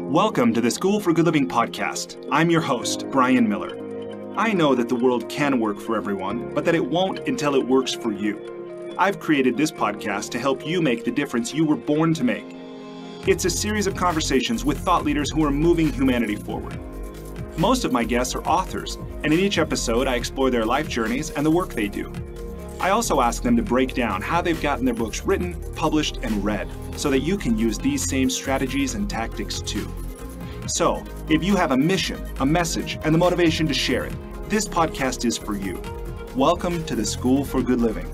Welcome to the School for Good Living podcast. I'm your host, Bryan Miller. I know that the world can work for everyone, but that it won't until it works for you. I've created this podcast to help you make the difference you were born to make. It's a series of conversations with thought leaders who are moving humanity forward. Most of my guests are authors, and in each episode I explore their life journeys and the work they do. I also ask them to break down how they've gotten their books written, published, and read, so that you can use these same strategies and tactics too. So, if you have a mission, a message, and the motivation to share it, this podcast is for you. Welcome to the School for Good Living.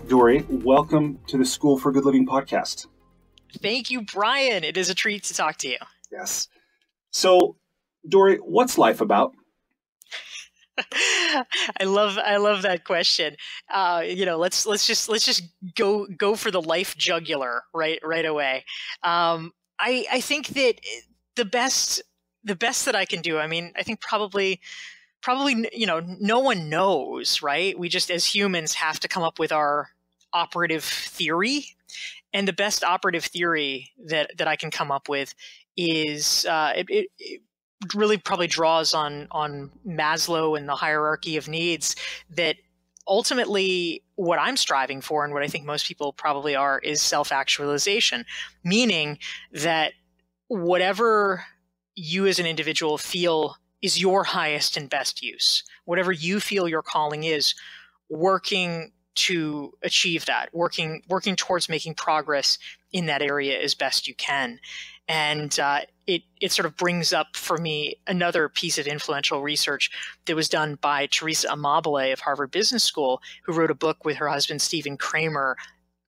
Dorie, welcome to the School for Good Living podcast. Thank you, Bryan. It is a treat to talk to you. Yes. So, Dorie, what's life about? I love that question. Let's just go for the life jugular right away. I think that the best that I can do. I mean, I think probably no one knows, right? We just as humans have to come up with our operative theory, and the best operative theory that I can come up with is it really probably draws on Maslow and the hierarchy of needs, that ultimately what I'm striving for, and what I think most people probably are, is self-actualization, meaning that whatever you as an individual feel is your highest and best use, whatever you feel your calling is, working to achieve that, working towards making progress in that area as best you can. And it sort of brings up for me another piece of influential research that was done by Teresa Amabile of Harvard Business School, who wrote a book with her husband, Stephen Kramer,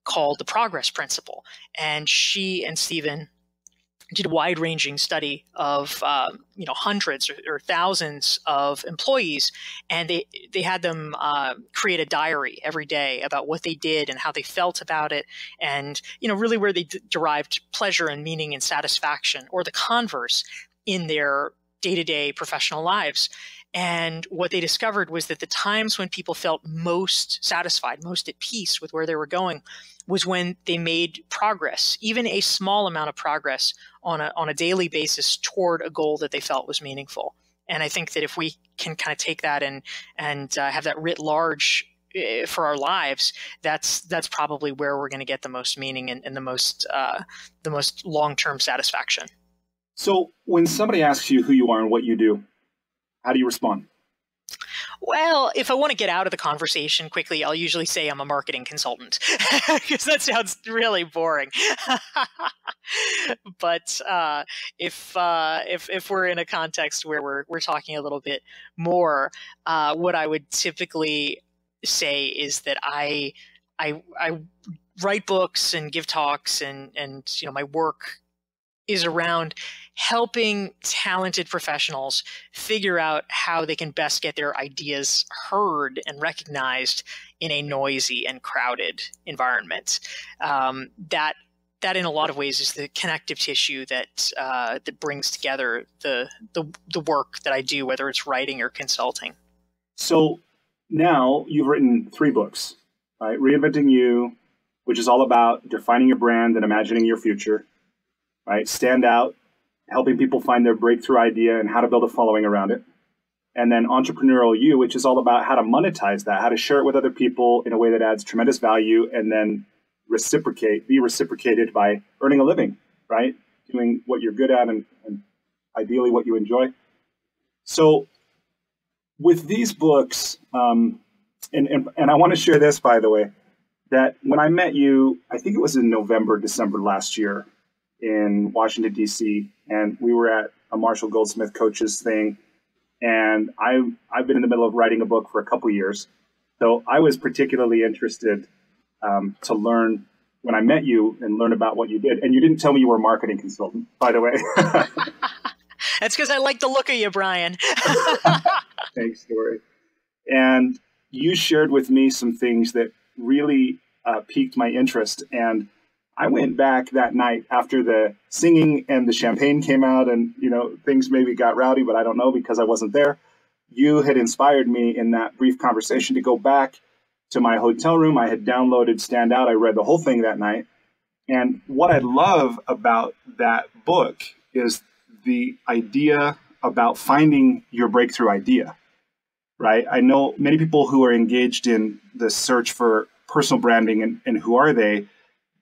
called The Progress Principle. And she and Stephen did a wide-ranging study of hundreds or thousands of employees, and they had them create a diary every day about what they did and how they felt about it, and really where they derived pleasure and meaning and satisfaction, or the converse, in their day-to-day professional lives. And what they discovered was that the times when people felt most satisfied, most at peace with where they were going, was when they made progress, even a small amount of progress on a daily basis toward a goal that they felt was meaningful. And I think that if we can kind of take that and have that writ large for our lives, that's probably where we're going to get the most meaning and the most long-term satisfaction. So when somebody asks you who you are and what you do, how do you respond? Well, if I want to get out of the conversation quickly, I'll usually say I'm a marketing consultant, because that sounds really boring. But if we're in a context where we're talking a little bit more, what I would typically say is that I write books and give talks, and my work is around helping talented professionals figure out how they can best get their ideas heard and recognized in a noisy and crowded environment. That in a lot of ways is the connective tissue that brings together the work that I do, whether it's writing or consulting. So now you've written 3 books, right? Reinventing You, which is all about defining your brand and imagining your future. Right? Standout, helping people find their breakthrough idea and how to build a following around it. And then Entrepreneurial You, which is all about how to monetize that, how to share it with other people in a way that adds tremendous value, and then be reciprocated by earning a living, right? Doing what you're good at and ideally what you enjoy. So with these books, and I want to share this, by the way, that when I met you, I think it was in November, December last year, in Washington, D.C., and we were at a Marshall Goldsmith coaches thing, and I've been in the middle of writing a book for a couple years, so I was particularly interested to learn when I met you and learn about what you did. And you didn't tell me you were a marketing consultant, by the way. That's because I like the look of you, Bryan. Thanks, Dorie. And you shared with me some things that really piqued my interest, and I went back that night after the singing and the champagne came out, and things maybe got rowdy, but I don't know because I wasn't there. You had inspired me in that brief conversation to go back to my hotel room. I had downloaded Standout. I read the whole thing that night. And what I love about that book is the idea about finding your breakthrough idea, right? I know many people who are engaged in the search for personal branding, and who are they?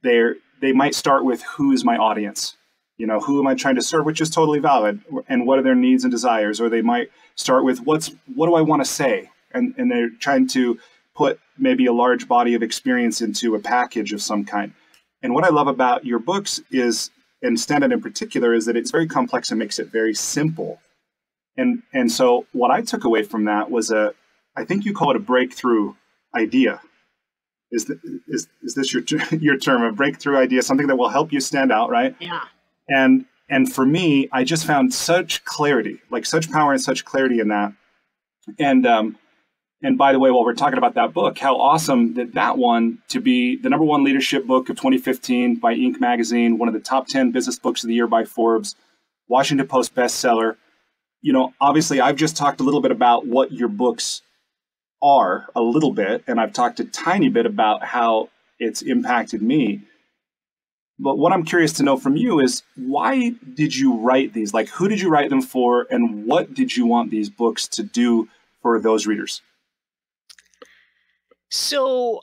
They might start with, who is my audience? You know, who am I trying to serve, which is totally valid, and what are their needs and desires? Or they might start with, what do I want to say? And they're trying to put maybe a large body of experience into a package of some kind. And what I love about your books is, and Standout in particular, is that it's very complex and makes it very simple. And so what I took away from that was I think you call it a breakthrough idea. Is this your term, a breakthrough idea, something that will help you stand out, right? Yeah. And for me, I just found such clarity, like such power and such clarity in that. And by the way, while we're talking about that book, how awesome that one to be the #1 leadership book of 2015 by Inc. magazine, one of the top 10 business books of the year by Forbes, Washington Post bestseller. You know, obviously, I've just talked a little bit about what your books are a little bit, and I've talked a tiny bit about how it's impacted me. But what I'm curious to know from you is, why did you write these? Like, who did you write them for, and what did you want these books to do for those readers? So,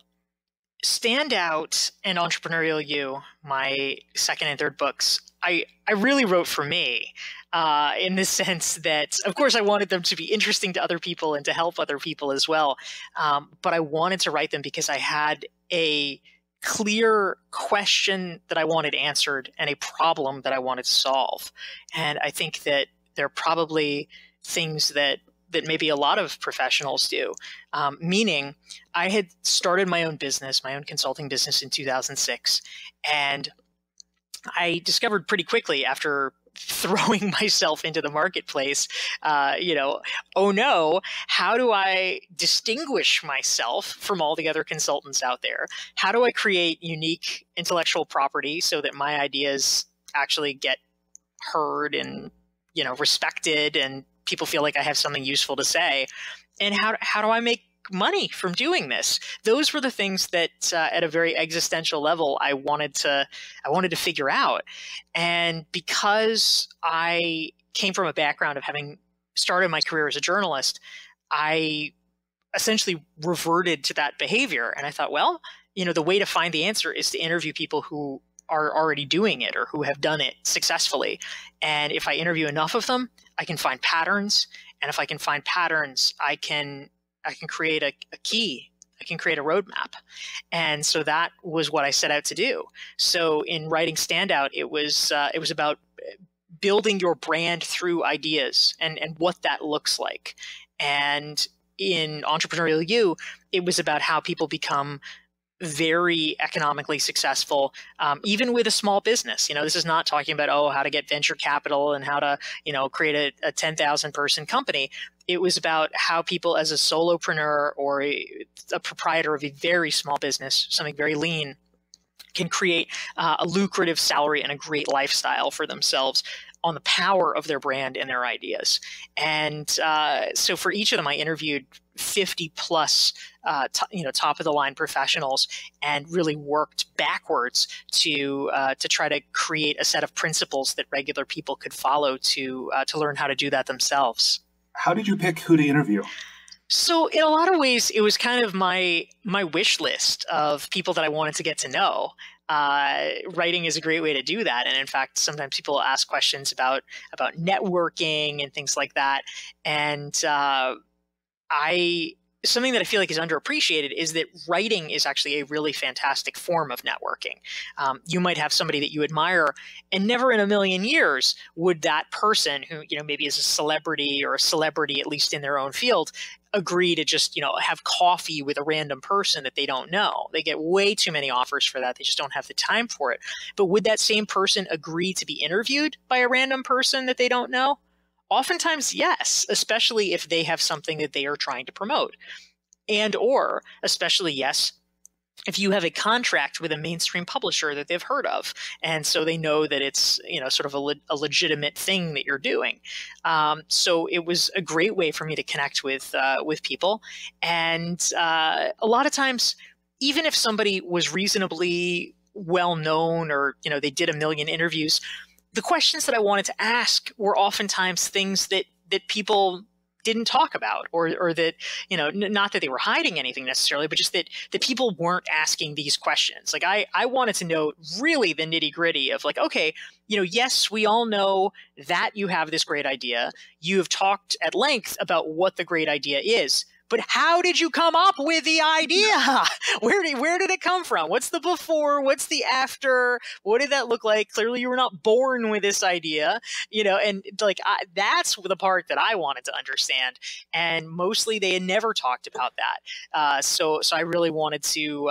Standout and Entrepreneurial You, my second and third books, I really wrote for me, in the sense that, of course, I wanted them to be interesting to other people and to help other people as well. But I wanted to write them because I had a clear question that I wanted answered and a problem that I wanted to solve. And I think that they're probably things that maybe a lot of professionals do. Meaning, I had started my own business, my own consulting business in 2006. And I discovered pretty quickly, after throwing myself into the marketplace, oh no, how do I distinguish myself from all the other consultants out there? How do I create unique intellectual property so that my ideas actually get heard and, respected, and people feel like I have something useful to say? And how do I make money from doing this? Those were the things that at a very existential level I wanted to figure out. And because I came from a background of having started my career as a journalist, I essentially reverted to that behavior. And I thought, well, the way to find the answer is to interview people who are already doing it or who have done it successfully. And if I interview enough of them, I can find patterns. And if I can find patterns, I can create a key. I can create a roadmap. And so that was what I set out to do. So in writing Standout, it was about building your brand through ideas and what that looks like. And in Entrepreneurial You, it was about how people become very economically successful, even with a small business. This is not talking about, how to get venture capital and how to, create a 10,000 person company. It was about how people, as a solopreneur or a proprietor of a very small business, something very lean, can create a lucrative salary and a great lifestyle for themselves on the power of their brand and their ideas. And so for each of them, I interviewed 50 plus, top of the line professionals, and really worked backwards to try to create a set of principles that regular people could follow to learn how to do that themselves. How did you pick who to interview? So in a lot of ways, it was kind of my wish list of people that I wanted to get to know. Writing is a great way to do that. And in fact, sometimes people ask questions about networking and things like that. And something that I feel like is underappreciated is that writing is actually a really fantastic form of networking. You might have somebody that you admire, and never in a million years would that person, who maybe is a celebrity or a celebrity at least in their own field, agree to just have coffee with a random person that they don't know. They get way too many offers for that. They just don't have the time for it. But would that same person agree to be interviewed by a random person that they don't know? Oftentimes, yes, especially if they have something that they are trying to promote. And or, especially, yes, if you have a contract with a mainstream publisher that they've heard of, and so they know that it's sort of a legitimate thing that you're doing. So it was a great way for me to connect with people. And a lot of times, even if somebody was reasonably well known, or they did a million interviews, the questions that I wanted to ask were oftentimes things that people didn't talk about, or that, not that they were hiding anything necessarily, but just that people weren't asking these questions. Like I wanted to know really the nitty gritty of like, okay, yes, we all know that you have this great idea. You have talked at length about what the great idea is, but how did you come up with the idea? Where did it come from? What's the before? What's the after? What did that look like? Clearly you were not born with this idea, and like that's the part that I wanted to understand. And mostly they had never talked about that. So I really wanted to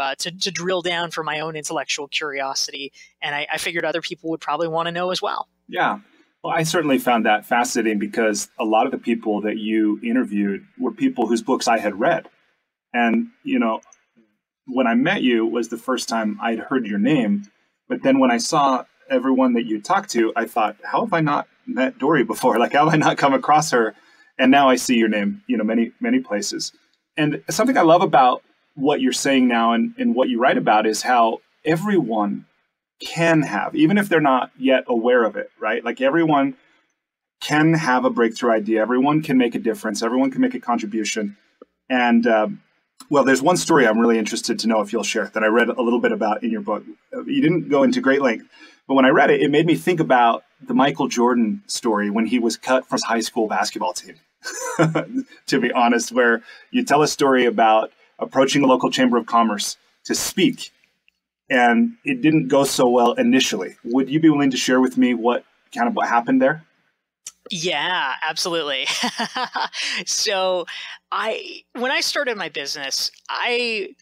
drill down for my own intellectual curiosity. And I figured other people would probably want to know as well. Yeah. Well, I certainly found that fascinating because a lot of the people that you interviewed were people whose books I had read. And, when I met you was the first time I'd heard your name. But then when I saw everyone that you talked to, I thought, how have I not met Dorie before? Like, how have I not come across her? And now I see your name, many, many places. And something I love about what you're saying now and what you write about is how everyone can have, even if they're not yet aware of it, right? Like everyone can have a breakthrough idea. Everyone can make a difference. Everyone can make a contribution. And well, there's one story I'm really interested to know if you'll share that I read a little bit about in your book. You didn't go into great length, but when I read it, it made me think about the Michael Jordan story when he was cut from his high school basketball team, to be honest, where you tell a story about approaching the local chamber of commerce to speak. And it didn't go so well initially. Would you be willing to share with me what happened there? Yeah, absolutely. So when I started my business, I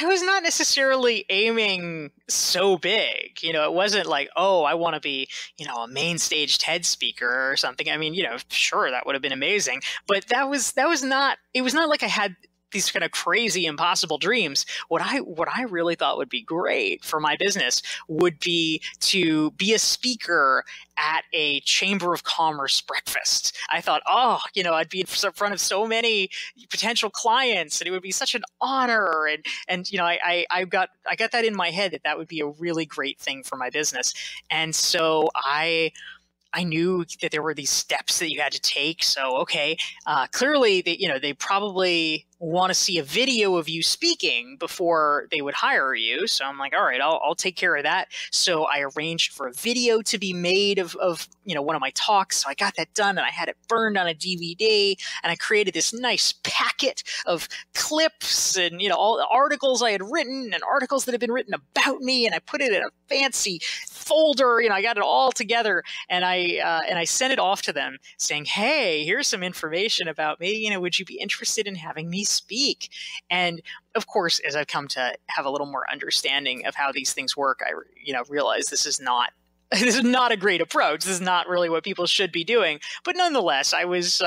was not necessarily aiming so big. It wasn't like, oh, I want to be, a main stage TED speaker or something. I mean, sure, that would have been amazing. But it was not like I had these kind of crazy, impossible dreams. What I really thought would be great for my business would be to be a speaker at a Chamber of Commerce breakfast. I thought, I'd be in front of so many potential clients, and it would be such an honor. And I got that in my head that would be a really great thing for my business. And so I knew that there were these steps that you had to take. So, okay, clearly they probably want to see a video of you speaking before they would hire you. So I'm like, all right, I'll take care of that. So I arranged for a video to be made of one of my talks. So I got that done, and I had it burned on a DVD, and I created this nice packet of clips and all the articles I had written and articles that had been written about me, and I put it in a fancy folder. I got it all together, and I sent it off to them saying, hey, here's some information about me. Would you be interested in having me speak? And of course, as I've come to have a little more understanding of how these things work, I realized this is not a great approach. This is not really what people should be doing. But nonetheless, I was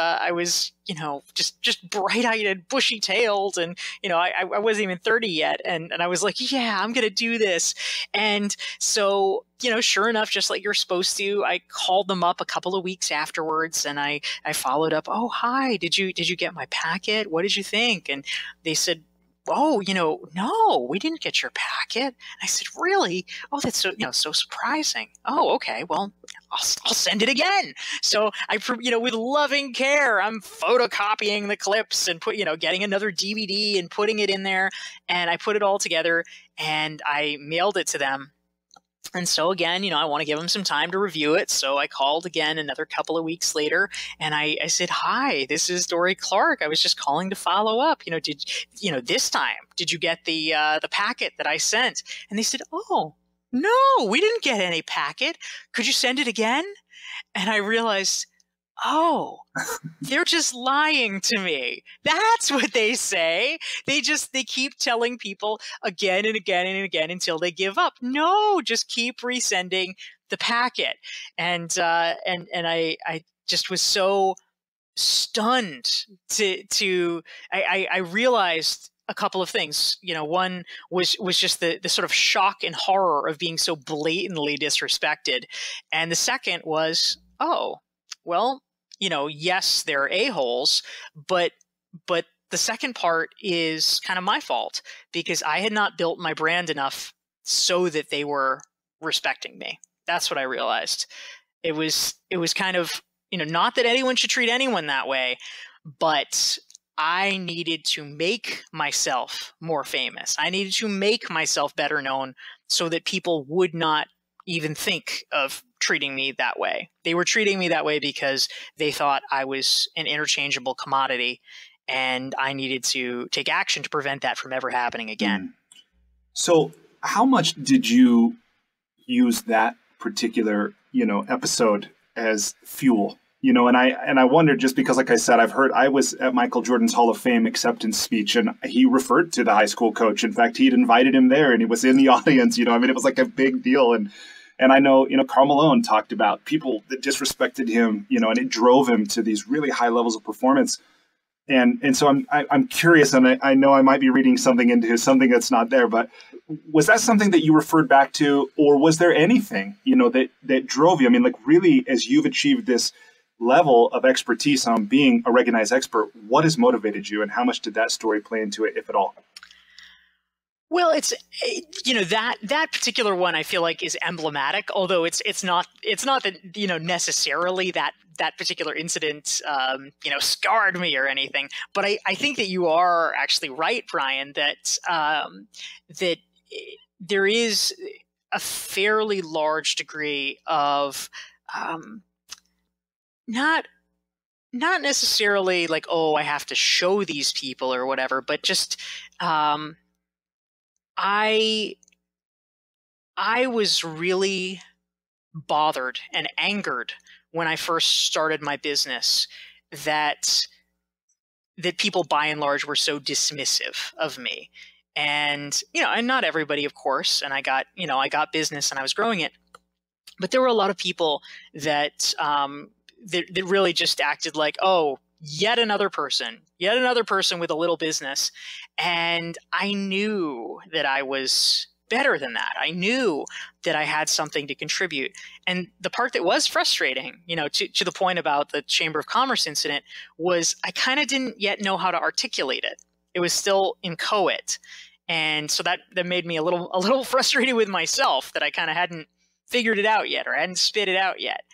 just bright-eyed and bushy-tailed, and I wasn't even 30 yet, and I was like, yeah, I'm gonna do this. And so sure enough, just like you're supposed to, I called them up a couple of weeks afterwards, and I followed up. Oh, hi, did you get my packet? What did you think? And they said, oh, no, we didn't get your packet. And I said, really? Oh, that's so, so surprising. Oh, okay. Well, I'll send it again. So I, with loving care, I'm photocopying the clips and getting another DVD and putting it in there. And I put it all together, and I mailed it to them. And so again, I want to give them some time to review it. So I called again another couple of weeks later, and I said, hi, this is Dorie Clark. I was just calling to follow up. This time, did you get the packet that I sent? And they said, oh, no, we didn't get any packet. Could you send it again? And I realized, oh, they're just lying to me. That's what they say. They keep telling people again and again and again until they give up. No, just keep resending the packet. And I just was so stunned I realized a couple of things. One was just the sort of shock and horror of being so blatantly disrespected. And the second was, oh, well, yes, they're a-holes, but the second part is kind of my fault, because I had not built my brand enough so that they were respecting me. That's what I realized. It was kind of, not that anyone should treat anyone that way, but I needed to make myself more famous. I needed to make myself better known so that people would not even think of treating me that way. They were treating me that way because they thought I was an interchangeable commodity, and I needed to take action to prevent that from ever happening again. So how much did you use that particular, episode as fuel? And I wondered, just because, like I said, I was at Michael Jordan's Hall of Fame acceptance speech, and he referred to the high school coach. In fact, he'd invited him there, and he was in the audience. It was like a big deal. And I know, Karl Malone talked about people that disrespected him, and it drove him to these really high levels of performance. And so I'm curious, and I know I might be reading something into something that's not there, but was that something that you referred back to, or was there anything, that drove you? Really, as you've achieved this level of expertise on being a recognized expert, what has motivated you, and how much did that story play into it, if at all? Well, it's, that particular one I feel like is emblematic, although it's not that, necessarily that particular incident, scarred me or anything. But I think that you are actually right, Bryan, that that there is a fairly large degree of not necessarily like, oh, I have to show these people or whatever, but just I was really bothered and angered when I first started my business that people by and large were so dismissive of me. And, and not everybody, of course. And I got business and I was growing it. But there were a lot of people that that really just acted like, oh, yet another person with a little business. And I knew that I was better than that. I knew that I had something to contribute. And the part that was frustrating, to the point about the Chamber of Commerce incident, was I kind of didn't yet know how to articulate it. It was still inchoate. And so that made me a little frustrated with myself that I kind of hadn't figured it out yet, or hadn't spit it out yet.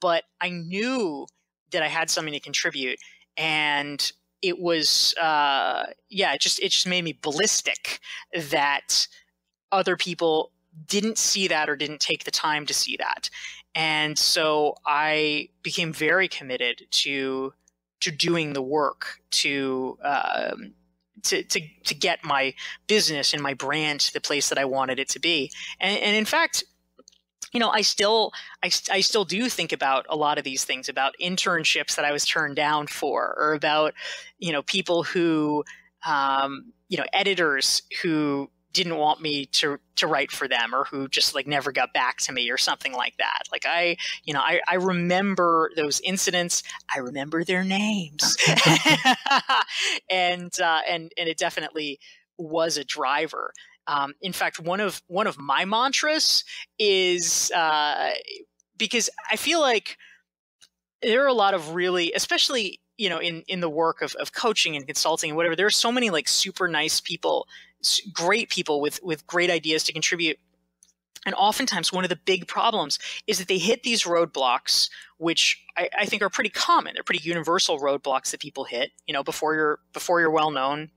But I knew that I had something to contribute, and it was it just made me ballistic that other people didn't see that or didn't take the time to see that. And so I became very committed to doing the work to get my business and my brand to the place that I wanted it to be. And in fact, I still do think about a lot of these things, about internships that I was turned down for, or about, people who, editors who didn't want me to write for them, or who just like never got back to me or something like that. Like I remember those incidents. I remember their names. and it definitely was a driver. In fact, one of my mantras is because I feel like there are a lot of really, especially in the work of coaching and consulting and whatever, there are so many like super nice people, great people with great ideas to contribute. And oftentimes one of the big problems is that they hit these roadblocks, which I think are pretty common. They're pretty universal roadblocks that people hit, before you're well known.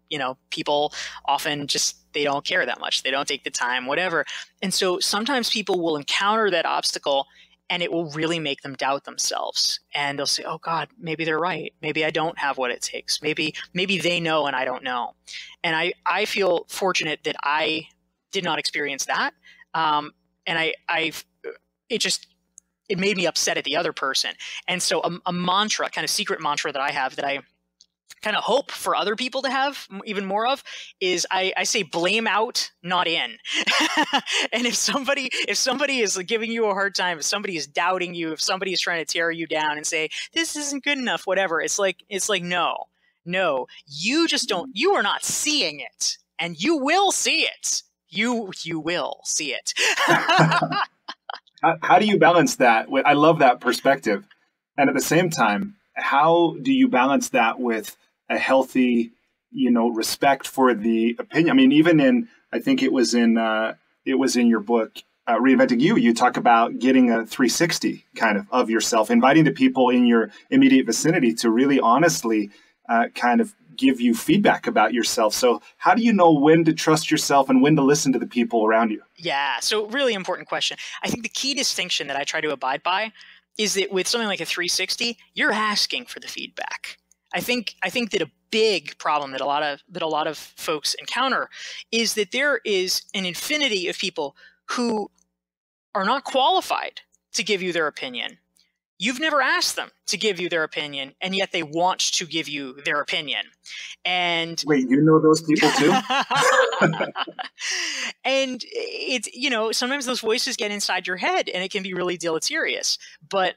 People often just, they don't care that much. They don't take the time, whatever. And so sometimes people will encounter that obstacle, and it will really make them doubt themselves. And they'll say, oh God, maybe they're right. Maybe I don't have what it takes. Maybe they know and I don't know. And I feel fortunate that I did not experience that. And it made me upset at the other person. And so a mantra, kind of secret mantra that I have, that I kind of hope for other people to have even more of, is I say blame out, not in. And if somebody is giving you a hard time, if somebody is doubting you, if somebody is trying to tear you down and say, this isn't good enough, whatever, it's like, no, you are not seeing it, and you will see it. You will see it. How do you balance that? I love that perspective. And at the same time, how do you balance that with a healthy, respect for the opinion? I mean, even I think it was in your book, Reinventing You, you talk about getting a 360 kind of yourself, inviting the people in your immediate vicinity to really honestly kind of give you feedback about yourself. So how do you know when to trust yourself and when to listen to the people around you? Yeah, so really important question. I think the key distinction that I try to abide by is that with something like a 360, you're asking for the feedback. I think that a big problem that a lot of folks encounter is that there is an infinity of people who are not qualified to give you their opinion. You've never asked them to give you their opinion, and yet they want to give you their opinion. And wait, you know those people too? And it's, sometimes those voices get inside your head and it can be really deleterious. But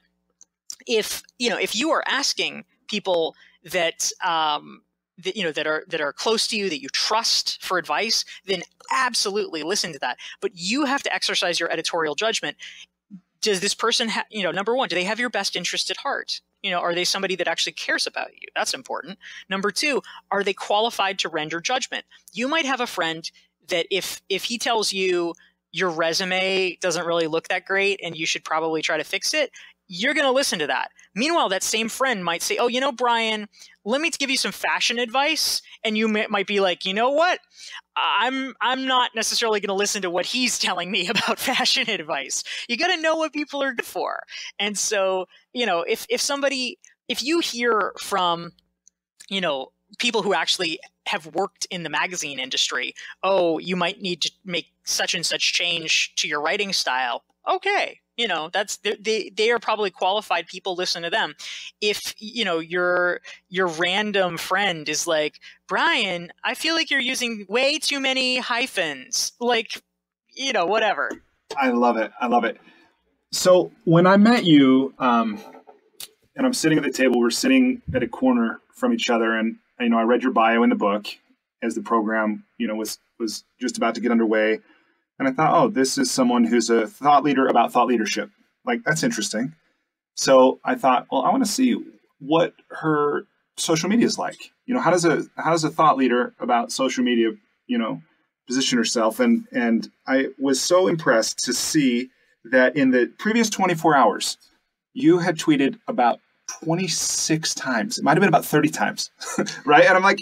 if you are asking people that that are close to you, that you trust for advice, then absolutely listen to that. But you have to exercise your editorial judgment. Does this person have, number one, do they have your best interest at heart? Are they somebody that actually cares about you? That's important. Number two, are they qualified to render judgment? You might have a friend that if he tells you your resume doesn't really look that great and you should probably try to fix it, you're going to listen to that. Meanwhile, that same friend might say, oh, Bryan, let me give you some fashion advice. And you might be like, you know what? I'm not necessarily going to listen to what he's telling me about fashion advice. You got to know what people are good for. And so, if you hear from, people who actually have worked in the magazine industry, oh, you might need to make such and such change to your writing style. Okay. They are probably qualified people. Listen to them. If your random friend is like, Bryan, I feel like you're using way too many hyphens, like, whatever. I love it. So when I met you, and I'm sitting at the table, we're sitting at a corner from each other, and I read your bio in the book as the program was just about to get underway. And I thought, oh, this is someone who's a thought leader about thought leadership. Like, that's interesting. So I thought, well, I want to see what her social media is like. How does a thought leader about social media, position herself? And I was so impressed to see that in the previous 24 hours, you had tweeted about 26 times. It might have been about 30 times, right? And I'm like,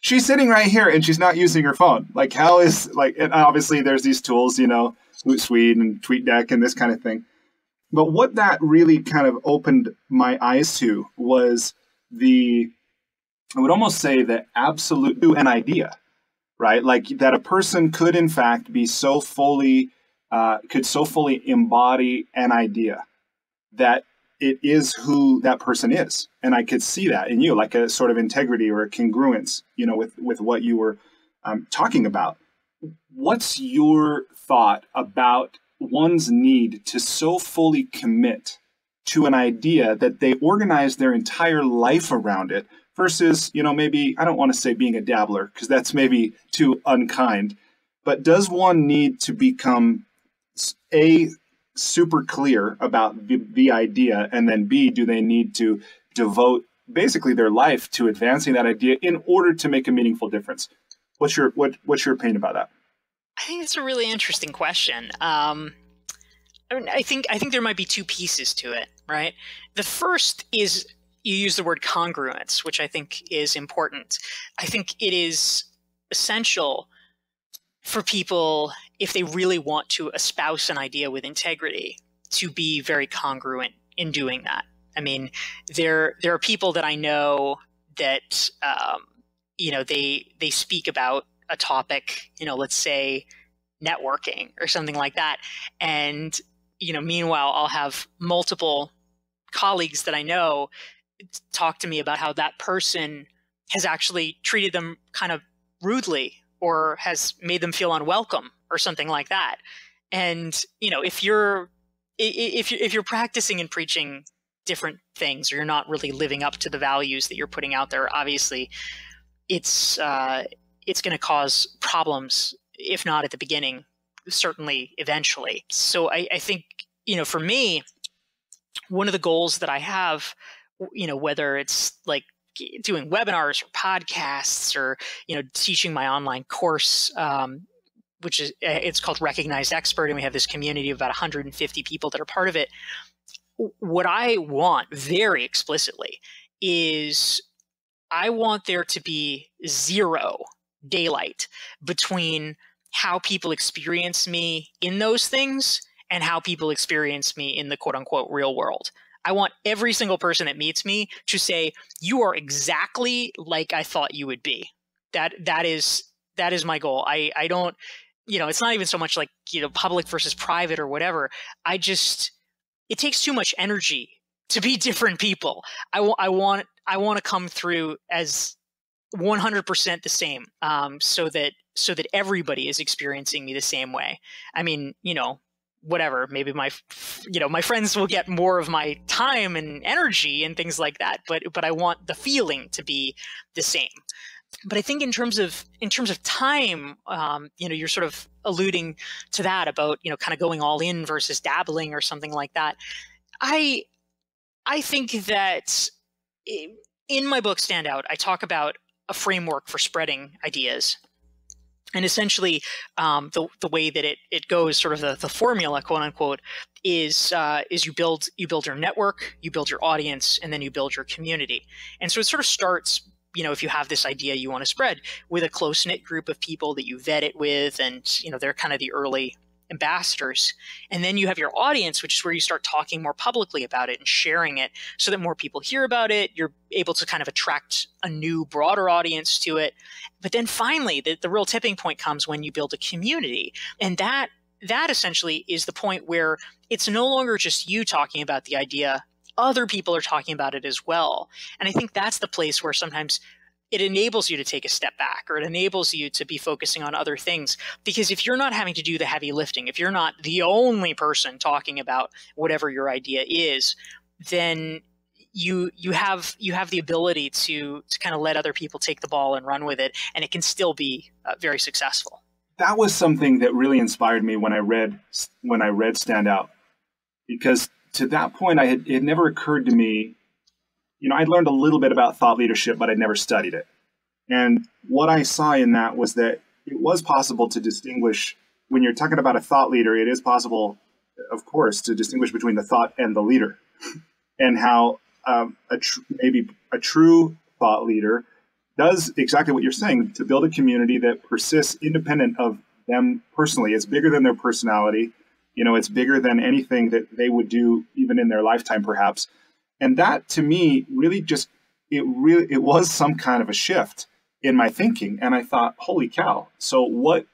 she's sitting right here and she's not using her phone. Like, how is, and obviously there's these tools, Hootsuite and TweetDeck and this kind of thing. But what that really kind of opened my eyes to was I would almost say the absolute an idea, right? Like that a person could in fact be so fully embody an idea that it is who that person is. And I could see that in you, like a sort of integrity or a congruence, with what you were talking about. What's your thought about one's need to so fully commit to an idea that they organize their entire life around it versus, maybe, I don't want to say being a dabbler because that's maybe too unkind, but does one need to become super clear about the idea, and then B, do they need to devote basically their life to advancing that idea in order to make a meaningful difference? What's your opinion about that? I think it's a really interesting question. I think there might be two pieces to it, right? The first is you use the word congruence, which I think is important. I think it is essential for people, if they really want to espouse an idea with integrity, to be very congruent in doing that. I mean, there are people that I know that they speak about a topic, let's say networking or something like that, and meanwhile I'll have multiple colleagues that I know talk to me about how that person has actually treated them kind of rudely or has made them feel unwelcome or something like that. And if you're practicing and preaching different things, or you're not really living up to the values that you're putting out there, obviously it's going to cause problems, if not at the beginning, certainly eventually. So I think, for me, one of the goals that I have, whether it's like doing webinars or podcasts or, teaching my online course, which is, it's called Recognized Expert, and we have this community of about 150 people that are part of it. What I want very explicitly is I want there to be zero daylight between how people experience me in those things and how people experience me in the quote unquote real world. I want every single person that meets me to say, you are exactly like I thought you would be. That is my goal. I don't, it's not even so much like, public versus private or whatever. It takes too much energy to be different people. I want to come through as 100% the same, so that everybody is experiencing me the same way. I mean, whatever, maybe my friends will get more of my time and energy and things like that, but I want the feeling to be the same. But I think in terms of time, you're sort of alluding to that about, kind of going all in versus dabbling or something like that. I think that in my book, Standout, I talk about a framework for spreading ideas. And essentially, the way that it goes, sort of the formula, quote unquote, is you build your network, you build your audience, and then you build your community. And so it sort of starts, if you have this idea you want to spread, with a close-knit group of people that you vet it with, and they're kind of the early ambassadors. And then you have your audience, which is where you start talking more publicly about it and sharing it so that more people hear about it. You're able to kind of attract a new, broader audience to it. But then finally, the real tipping point comes when you build a community. And that essentially is the point where it's no longer just you talking about the idea. Other people are talking about it as well. And I think that's the place where sometimes it enables you to take a step back, or it enables you to be focusing on other things. Because if you're not having to do the heavy lifting, if you're not the only person talking about whatever your idea is, then you have the ability to kind of let other people take the ball and run with it, and it can still be very successful. That was something that really inspired me when I read Standout, because to that point, it had never occurred to me. I'd learned a little bit about thought leadership, but I'd never studied it. And what I saw in that was that it was possible to distinguish, when you're talking about a thought leader, it is possible, of course, to distinguish between the thought and the leader, and how maybe a true thought leader does exactly what you're saying, to build a community that persists independent of them personally. It's bigger than their personality. It's bigger than anything that they would do even in their lifetime, perhaps. And that, to me, really it was some kind of a shift in my thinking. And I thought, holy cow. So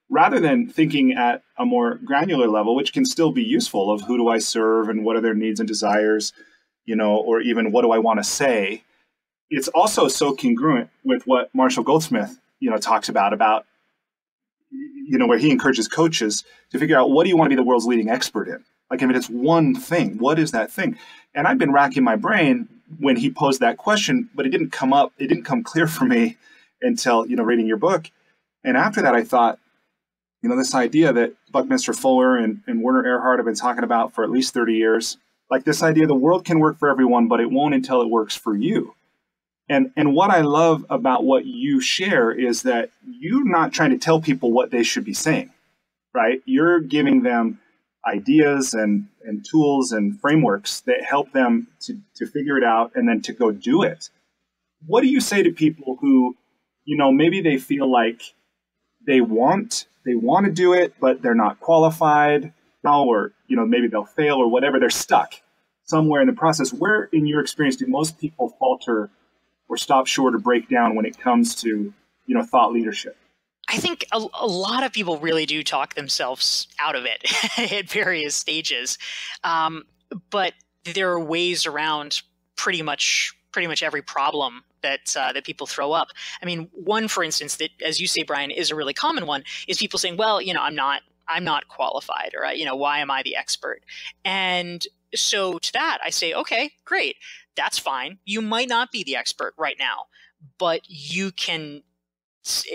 rather than thinking at a more granular level, which can still be useful, of who do I serve and what are their needs and desires, or even what do I want to say, it's also so congruent with what Marshall Goldsmith, talks about, where he encourages coaches to figure out, what do you want to be the world's leading expert in? Like, it's one thing. What is that thing? And I've been racking my brain when he posed that question, but it didn't come clear for me until, reading your book. And after that, I thought, this idea that Buckminster Fuller and Werner Erhard have been talking about for at least 30 years, like this idea the world can work for everyone, but it won't until it works for you. And what I love about what you share is that you're not trying to tell people what they should be saying, right? You're giving them ideas and tools and frameworks that help them to figure it out and then to go do it. What do you say to people who, maybe they feel like they want to do it, but they're not qualified, or, maybe they'll fail or whatever, they're stuck somewhere in the process? Where, in your experience, do most people falter or stop short or break down when it comes to, thought leadership? I think a lot of people really do talk themselves out of it at various stages. But there are ways around pretty much every problem that people throw up. I mean, one, for instance, that, as you say, Bryan, is a really common one, is people saying, well, I'm not qualified, or, why am I the expert? And so to that, I say, okay, great. That's fine. You might not be the expert right now, but you can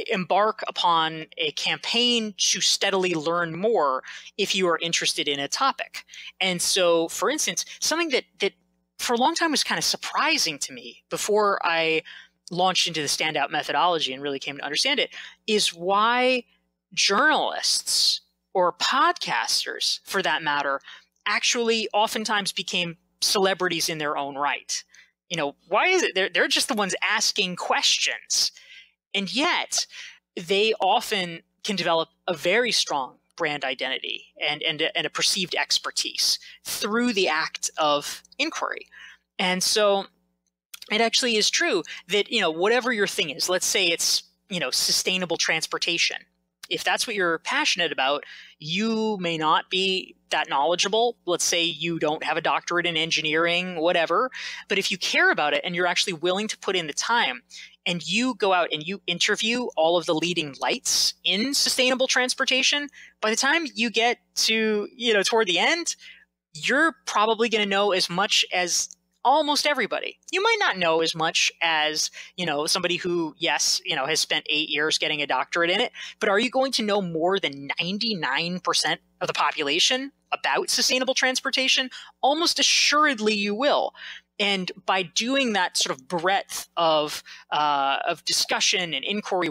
embark upon a campaign to steadily learn more if you are interested in a topic. And so, for instance, something that for a long time was kind of surprising to me before I launched into the Standout methodology and really came to understand it, is why journalists or podcasters, for that matter, actually oftentimes became celebrities in their own right. Why is it they're just the ones asking questions, and yet they often can develop a very strong brand identity and a perceived expertise through the act of inquiry. And so it actually is true that, whatever your thing is, let's say it's, sustainable transportation. If that's what you're passionate about, you may not be that knowledgeable. Let's say you don't have a doctorate in engineering, whatever. But if you care about it and you're actually willing to put in the time, and you go out and you interview all of the leading lights in sustainable transportation, by the time you get to, toward the end, you're probably going to know as much as almost everybody. You might not know as much as, somebody who, yes, has spent 8 years getting a doctorate in it, but are you going to know more than 99% of the population about sustainable transportation? Almost assuredly you will. And by doing that sort of breadth of discussion and inquiry,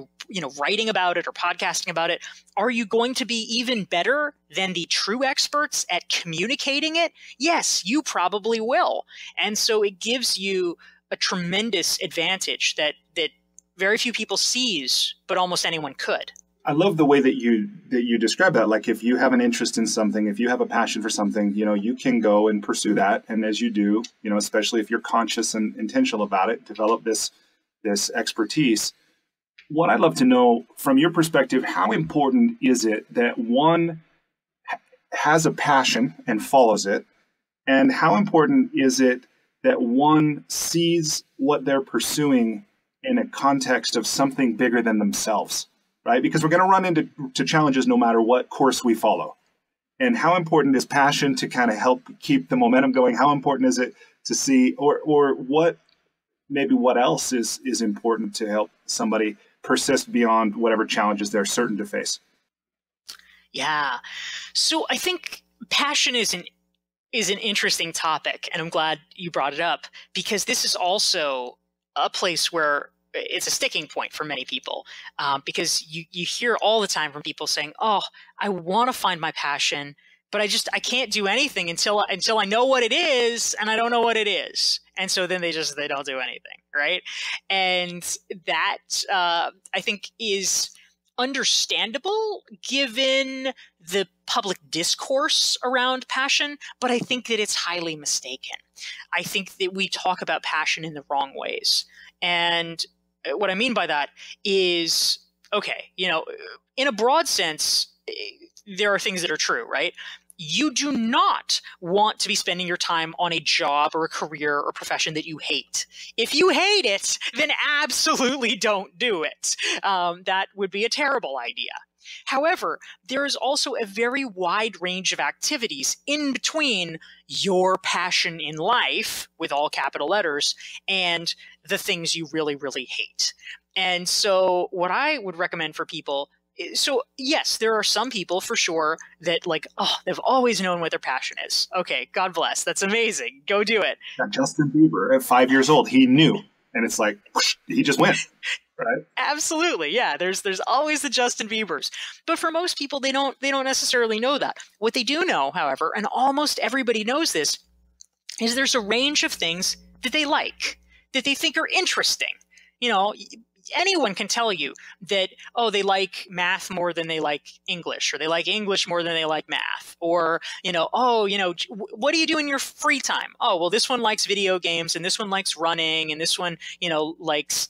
writing about it or podcasting about it, are you going to be even better than the true experts at communicating it? Yes, you probably will. And so it gives you a tremendous advantage that very few people seize, but almost anyone could. I love the way that you describe that. Like, if you have an interest in something, if you have a passion for something, you can go and pursue that. And as you do, especially if you're conscious and intentional about it, develop this expertise. What I'd love to know from your perspective, how important is it that one has a passion and follows it? And how important is it that one sees what they're pursuing in a context of something bigger than themselves? Right? Because we're going to run into challenges no matter what course we follow. And how important is passion to kind of help keep the momentum going? How important is it to see, or what else is important to help somebody persist beyond whatever challenges they're certain to face? Yeah. So I think passion is an interesting topic, and I'm glad you brought it up, because this is also a place where it's a sticking point for many people, because you hear all the time from people saying, "Oh, I want to find my passion, but I can't do anything until I know what it is, and I don't know what it is." And so then they don't do anything, right? And that I think is understandable given the public discourse around passion, but I think that it's highly mistaken. I think that we talk about passion in the wrong ways. And what I mean by that is, okay, in a broad sense, there are things that are true, right? You do not want to be spending your time on a job or a career or profession that you hate. If you hate it, then absolutely don't do it. That would be a terrible idea. However, there is also a very wide range of activities in between your passion in life, with all capital letters, and the things you really, really hate. And so what I would recommend for people, so yes, there are some people for sure that they've always known what their passion is. Okay, God bless. That's amazing. Go do it. Justin Bieber at 5 years old, he knew. And it's like, whoosh, he just went. Right? Absolutely. Yeah. There's always the Justin Biebers. But for most people, they don't necessarily know that. What they do know, however, and almost everybody knows this, is there's a range of things that they like, that they think are interesting. Anyone can tell you that, oh, they like math more than they like English, or they like English more than they like math, or, what do you do in your free time? Oh, well, this one likes video games, and this one likes running, and this one, likes,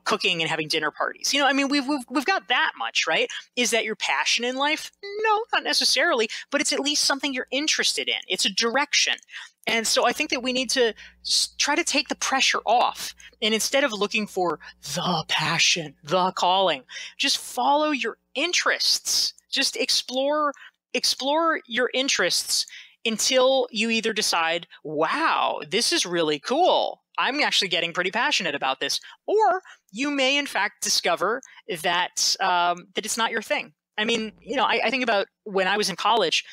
cooking and having dinner parties. We've got that much, right? Is that your passion in life? No, not necessarily, but it's at least something you're interested in. It's a direction. And so I think that we need to try to take the pressure off. And instead of looking for the passion, the calling, just follow your interests. Just explore your interests until you either decide, wow, this is really cool. I'm actually getting pretty passionate about this. Or you may, in fact, discover that it's not your thing. I think about when I was in college,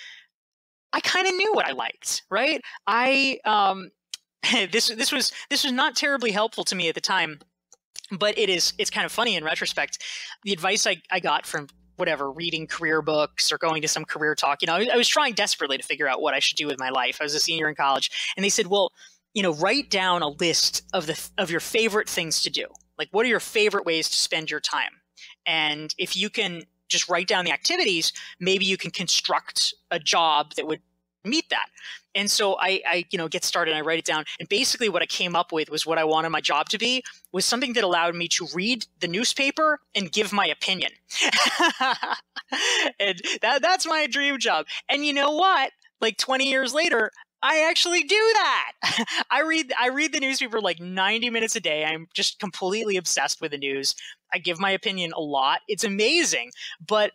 I kind of knew what I liked, right? This was not terribly helpful to me at the time, but it's kind of funny in retrospect. The advice I got from whatever, reading career books or going to some career talk. I was trying desperately to figure out what I should do with my life. I was a senior in college, and they said, well, write down a list of your favorite things to do. Like, what are your favorite ways to spend your time? And if you can just write down the activities, maybe you can construct a job that would meet that. And so I get started and I write it down. And basically what I came up with was what I wanted my job to be, was something that allowed me to read the newspaper and give my opinion. And that's my dream job. And you know what? Like 20 years later, I actually do that. I read the newspaper like 90 minutes a day. I'm just completely obsessed with the news. I give my opinion a lot. It's amazing. But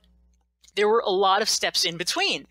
there were a lot of steps in between.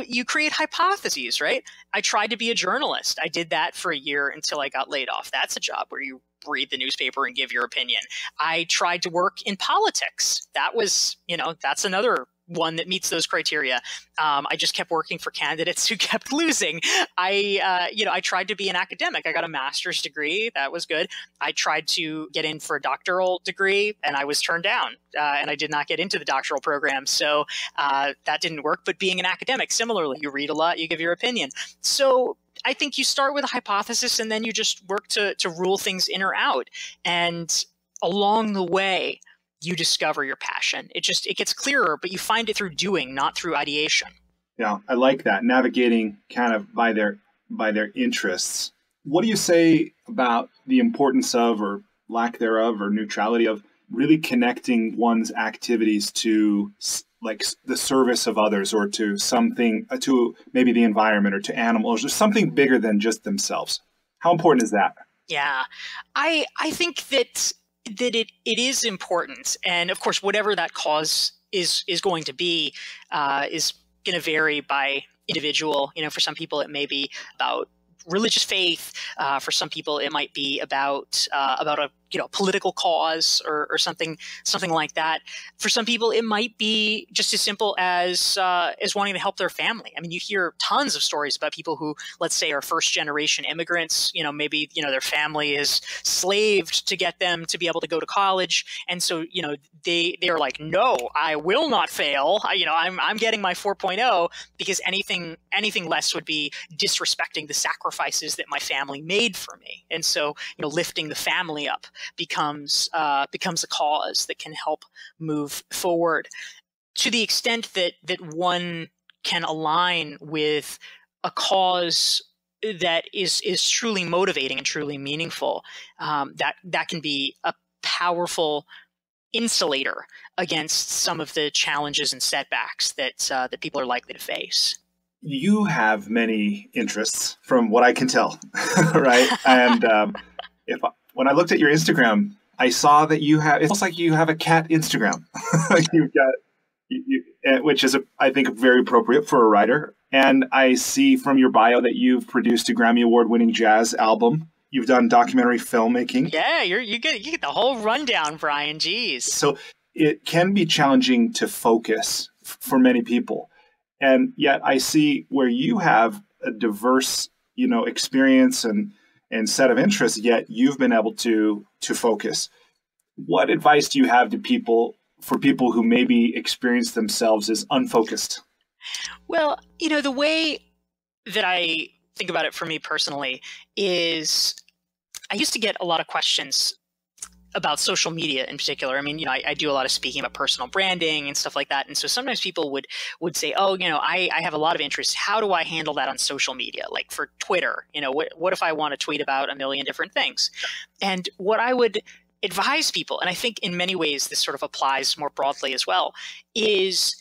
You create hypotheses, right? I tried to be a journalist. I did that for a year until I got laid off. That's a job where you read the newspaper and give your opinion. I tried to work in politics. That was, that's another one that meets those criteria. I just kept working for candidates who kept losing. I tried to be an academic. I got a master's degree. That was good. I tried to get in for a doctoral degree and I was turned down and I did not get into the doctoral program. So that didn't work. But being an academic, similarly, you read a lot, you give your opinion. So I think you start with a hypothesis and then you just work to rule things in or out. And along the way, you discover your passion. It gets clearer, but you find it through doing, not through ideation. Yeah, I like that. Navigating kind of by their interests. What do you say about the importance of, or lack thereof, or neutrality of really connecting one's activities to like the service of others, or to something, to maybe the environment, or to animals, or something bigger than just themselves? How important is that? Yeah, I think that it is important. And of course, whatever that cause is going to be is going to vary by individual. For some people, it may be about religious faith. For some people, it might be about a political cause or something like that. For some people, it might be just as simple as wanting to help their family. I mean, you hear tons of stories about people who, let's say, are first generation immigrants. Maybe their family is slaved to get them to be able to go to college, and so they are like, no, I will not fail. I'm getting my 4.0 because anything less would be disrespecting the sacrifices that my family made for me. And so lifting the family up becomes a cause that can help move forward. To the extent that one can align with a cause that is truly motivating and truly meaningful, that can be a powerful insulator against some of the challenges and setbacks that people are likely to face. You have many interests, from what I can tell, right? And when I looked at your Instagram, I saw that it's almost like you have a cat Instagram. You've got, which is, I think, very appropriate for a writer. And I see from your bio that you've produced a Grammy Award-winning jazz album. You've done documentary filmmaking. Yeah, you get the whole rundown, Bryan. Jeez. So it can be challenging to focus for many people. And yet I see where you have a diverse, experience and set of interests, yet you've been able to focus. What advice do you have for people who maybe experience themselves as unfocused? Well, the way that I think about it for me personally is I used to get a lot of questions about social media in particular. I mean, I do a lot of speaking about personal branding and stuff like that. And so sometimes people would say, oh, I have a lot of interest. How do I handle that on social media? Like for Twitter, what if I want to tweet about a million different things? And what I would advise people, and I think in many ways this sort of applies more broadly as well, is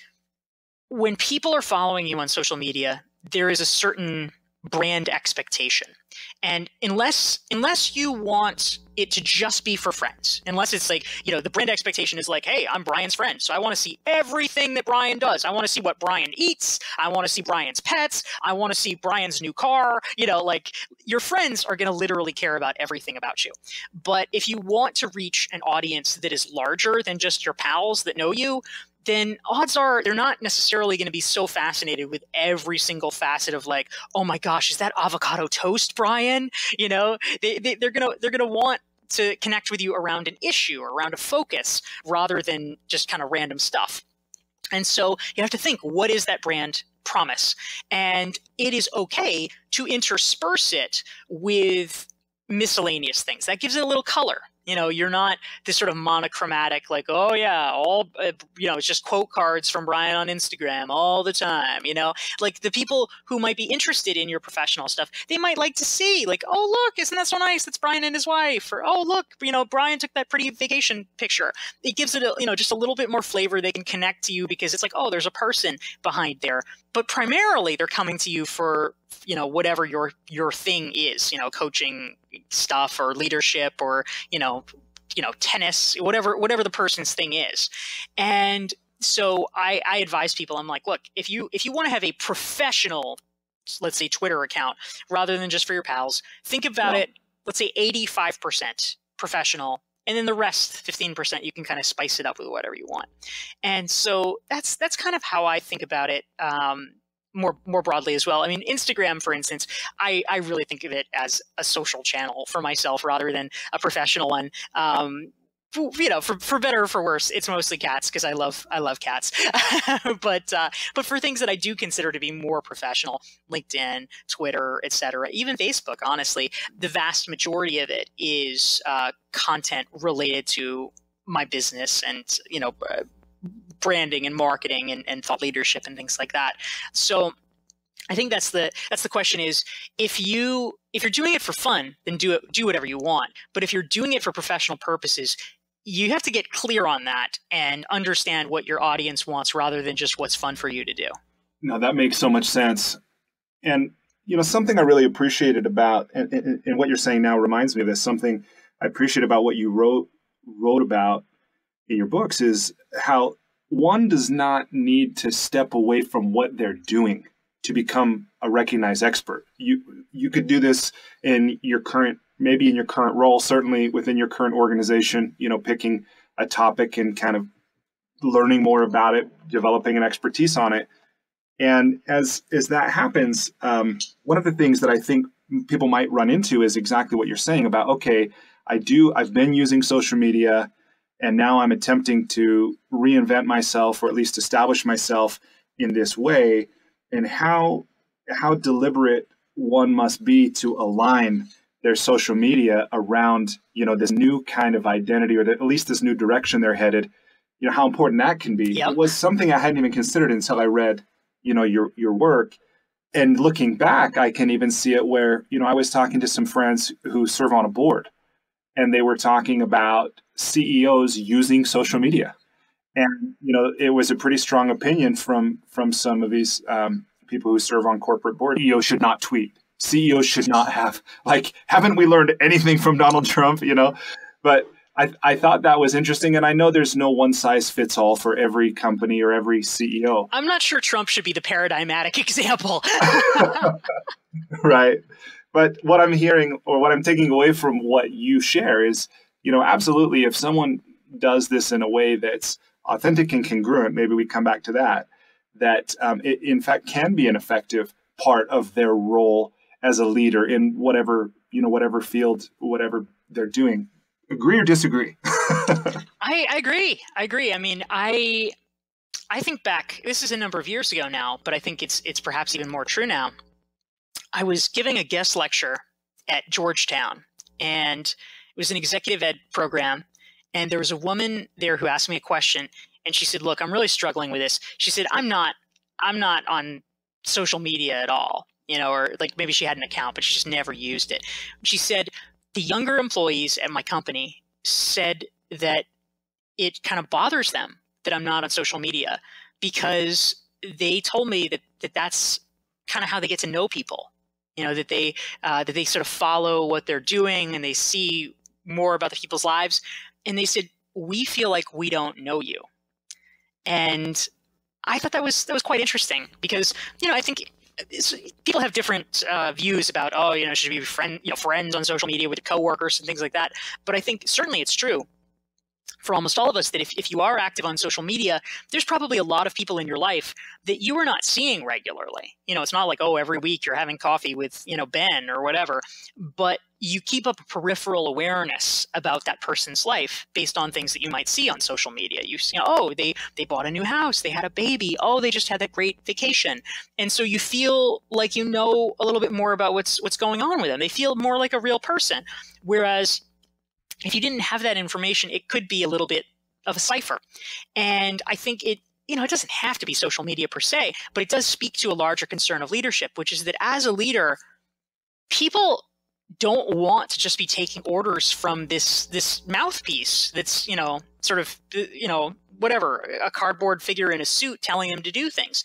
when people are following you on social media, there is a certain brand expectation. And unless you want it to just be for friends, unless it's like, the brand expectation is like, hey, I'm Bryan's friend, so I want to see everything that Bryan does. I want to see what Bryan eats. I want to see Bryan's pets. I want to see Bryan's new car. Like your friends are going to literally care about everything about you. But if you want to reach an audience that is larger than just your pals that know you, then odds are they're not necessarily going to be so fascinated with every single facet of like, oh my gosh, is that avocado toast, Bryan? They're gonna want to connect with you around an issue or around a focus rather than just kind of random stuff. And so you have to think, what is that brand promise? And it is okay to intersperse it with miscellaneous things. That gives it a little color. You know, you're not this sort of monochromatic, like, oh yeah, all, it's just quote cards from Bryan on Instagram all the time. You know, like the people who might be interested in your professional stuff, they might like to see, like, oh look, isn't that so nice? That's Bryan and his wife. Or oh look, Bryan took that pretty vacation picture. It gives it just a little bit more flavor. They can connect to you because it's like, oh, there's a person behind there. But primarily, they're coming to you for whatever your thing is, coaching stuff or leadership or tennis, whatever the person's thing is. And so I advise people, I'm like, look, if you want to have a professional, let's say, Twitter account rather than just for your pals, think about it, let's say 85% professional, and then the rest, 15%, you can kind of spice it up with whatever you want. And so that's kind of how I think about it. More broadly as well. I mean, Instagram, for instance, I really think of it as a social channel for myself rather than a professional one. For better or for worse, it's mostly cats because I love cats. But for things that I do consider to be more professional, LinkedIn, Twitter, etc., even Facebook, honestly, the vast majority of it is content related to my business and branding and marketing and thought leadership and things like that. So I think that's the question is, if you're doing it for fun, then do whatever you want. But if you're doing it for professional purposes, you have to get clear on that and understand what your audience wants rather than just what's fun for you to do. No, that makes so much sense. And something I really appreciated about, and what you're saying now reminds me of this, something I appreciate about what you wrote about in your books is how one does not need to step away from what they're doing to become a recognized expert. You could do this in your current role, certainly within your current organization, picking a topic and kind of learning more about it, developing an expertise on it. And as that happens, one of the things that I think people might run into is exactly what you're saying about, okay, I've been using social media, and now I'm attempting to reinvent myself, or at least establish myself in this way, and how deliberate one must be to align their social media around, this new kind of identity, or at least this new direction they're headed, how important that can be. Yep. It was something I hadn't even considered until I read, your work. And looking back, I can even see it where, I was talking to some friends who serve on a board, and they were talking about CEOs using social media. And, it was a pretty strong opinion from some of these people who serve on corporate boards. CEOs should not tweet. CEOs should not have, haven't we learned anything from Donald Trump, But I thought that was interesting. And I know there's no one size fits all for every company or every CEO. I'm not sure Trump should be the paradigmatic example. Right. But what I'm hearing, or what I'm taking away from what you share is, absolutely, if someone does this in a way that's authentic and congruent, maybe we come back to that it in fact can be an effective part of their role as a leader in whatever field, whatever they're doing. Agree or disagree? I agree. I mean, I think back, this is a number of years ago now, but I think it's perhaps even more true now. I was giving a guest lecture at Georgetown, and it was an executive ed program. And there was a woman there who asked me a question, and she said, look, I'm really struggling with this. She said, I'm not on social media at all, or maybe she had an account, but she just never used it. She said, the younger employees at my company said that it kind of bothers them that I'm not on social media, because they told me that that's kind of how they get to know people. That they sort of follow what they're doing and they see more about the people's lives. And they said, we feel like we don't know you. And I thought that was quite interesting, because, I think people have different views about, should be friends on social media with coworkers and things like that. But I think certainly it's true for almost all of us that if you are active on social media, there's probably a lot of people in your life that you are not seeing regularly. It's not like, oh, every week you're having coffee with, Ben or whatever, but you keep up a peripheral awareness about that person's life based on things that you might see on social media. You see, oh, they bought a new house, they had a baby, oh, they just had that great vacation. And so you feel like you know a little bit more about what's going on with them. They feel more like a real person. Whereas if you didn't have that information, it could be a little bit of a cipher. And I think it doesn't have to be social media per se, but it does speak to a larger concern of leadership, which is that as a leader, people don't want to just be taking orders from this mouthpiece that's, sort of, whatever, a cardboard figure in a suit telling them to do things.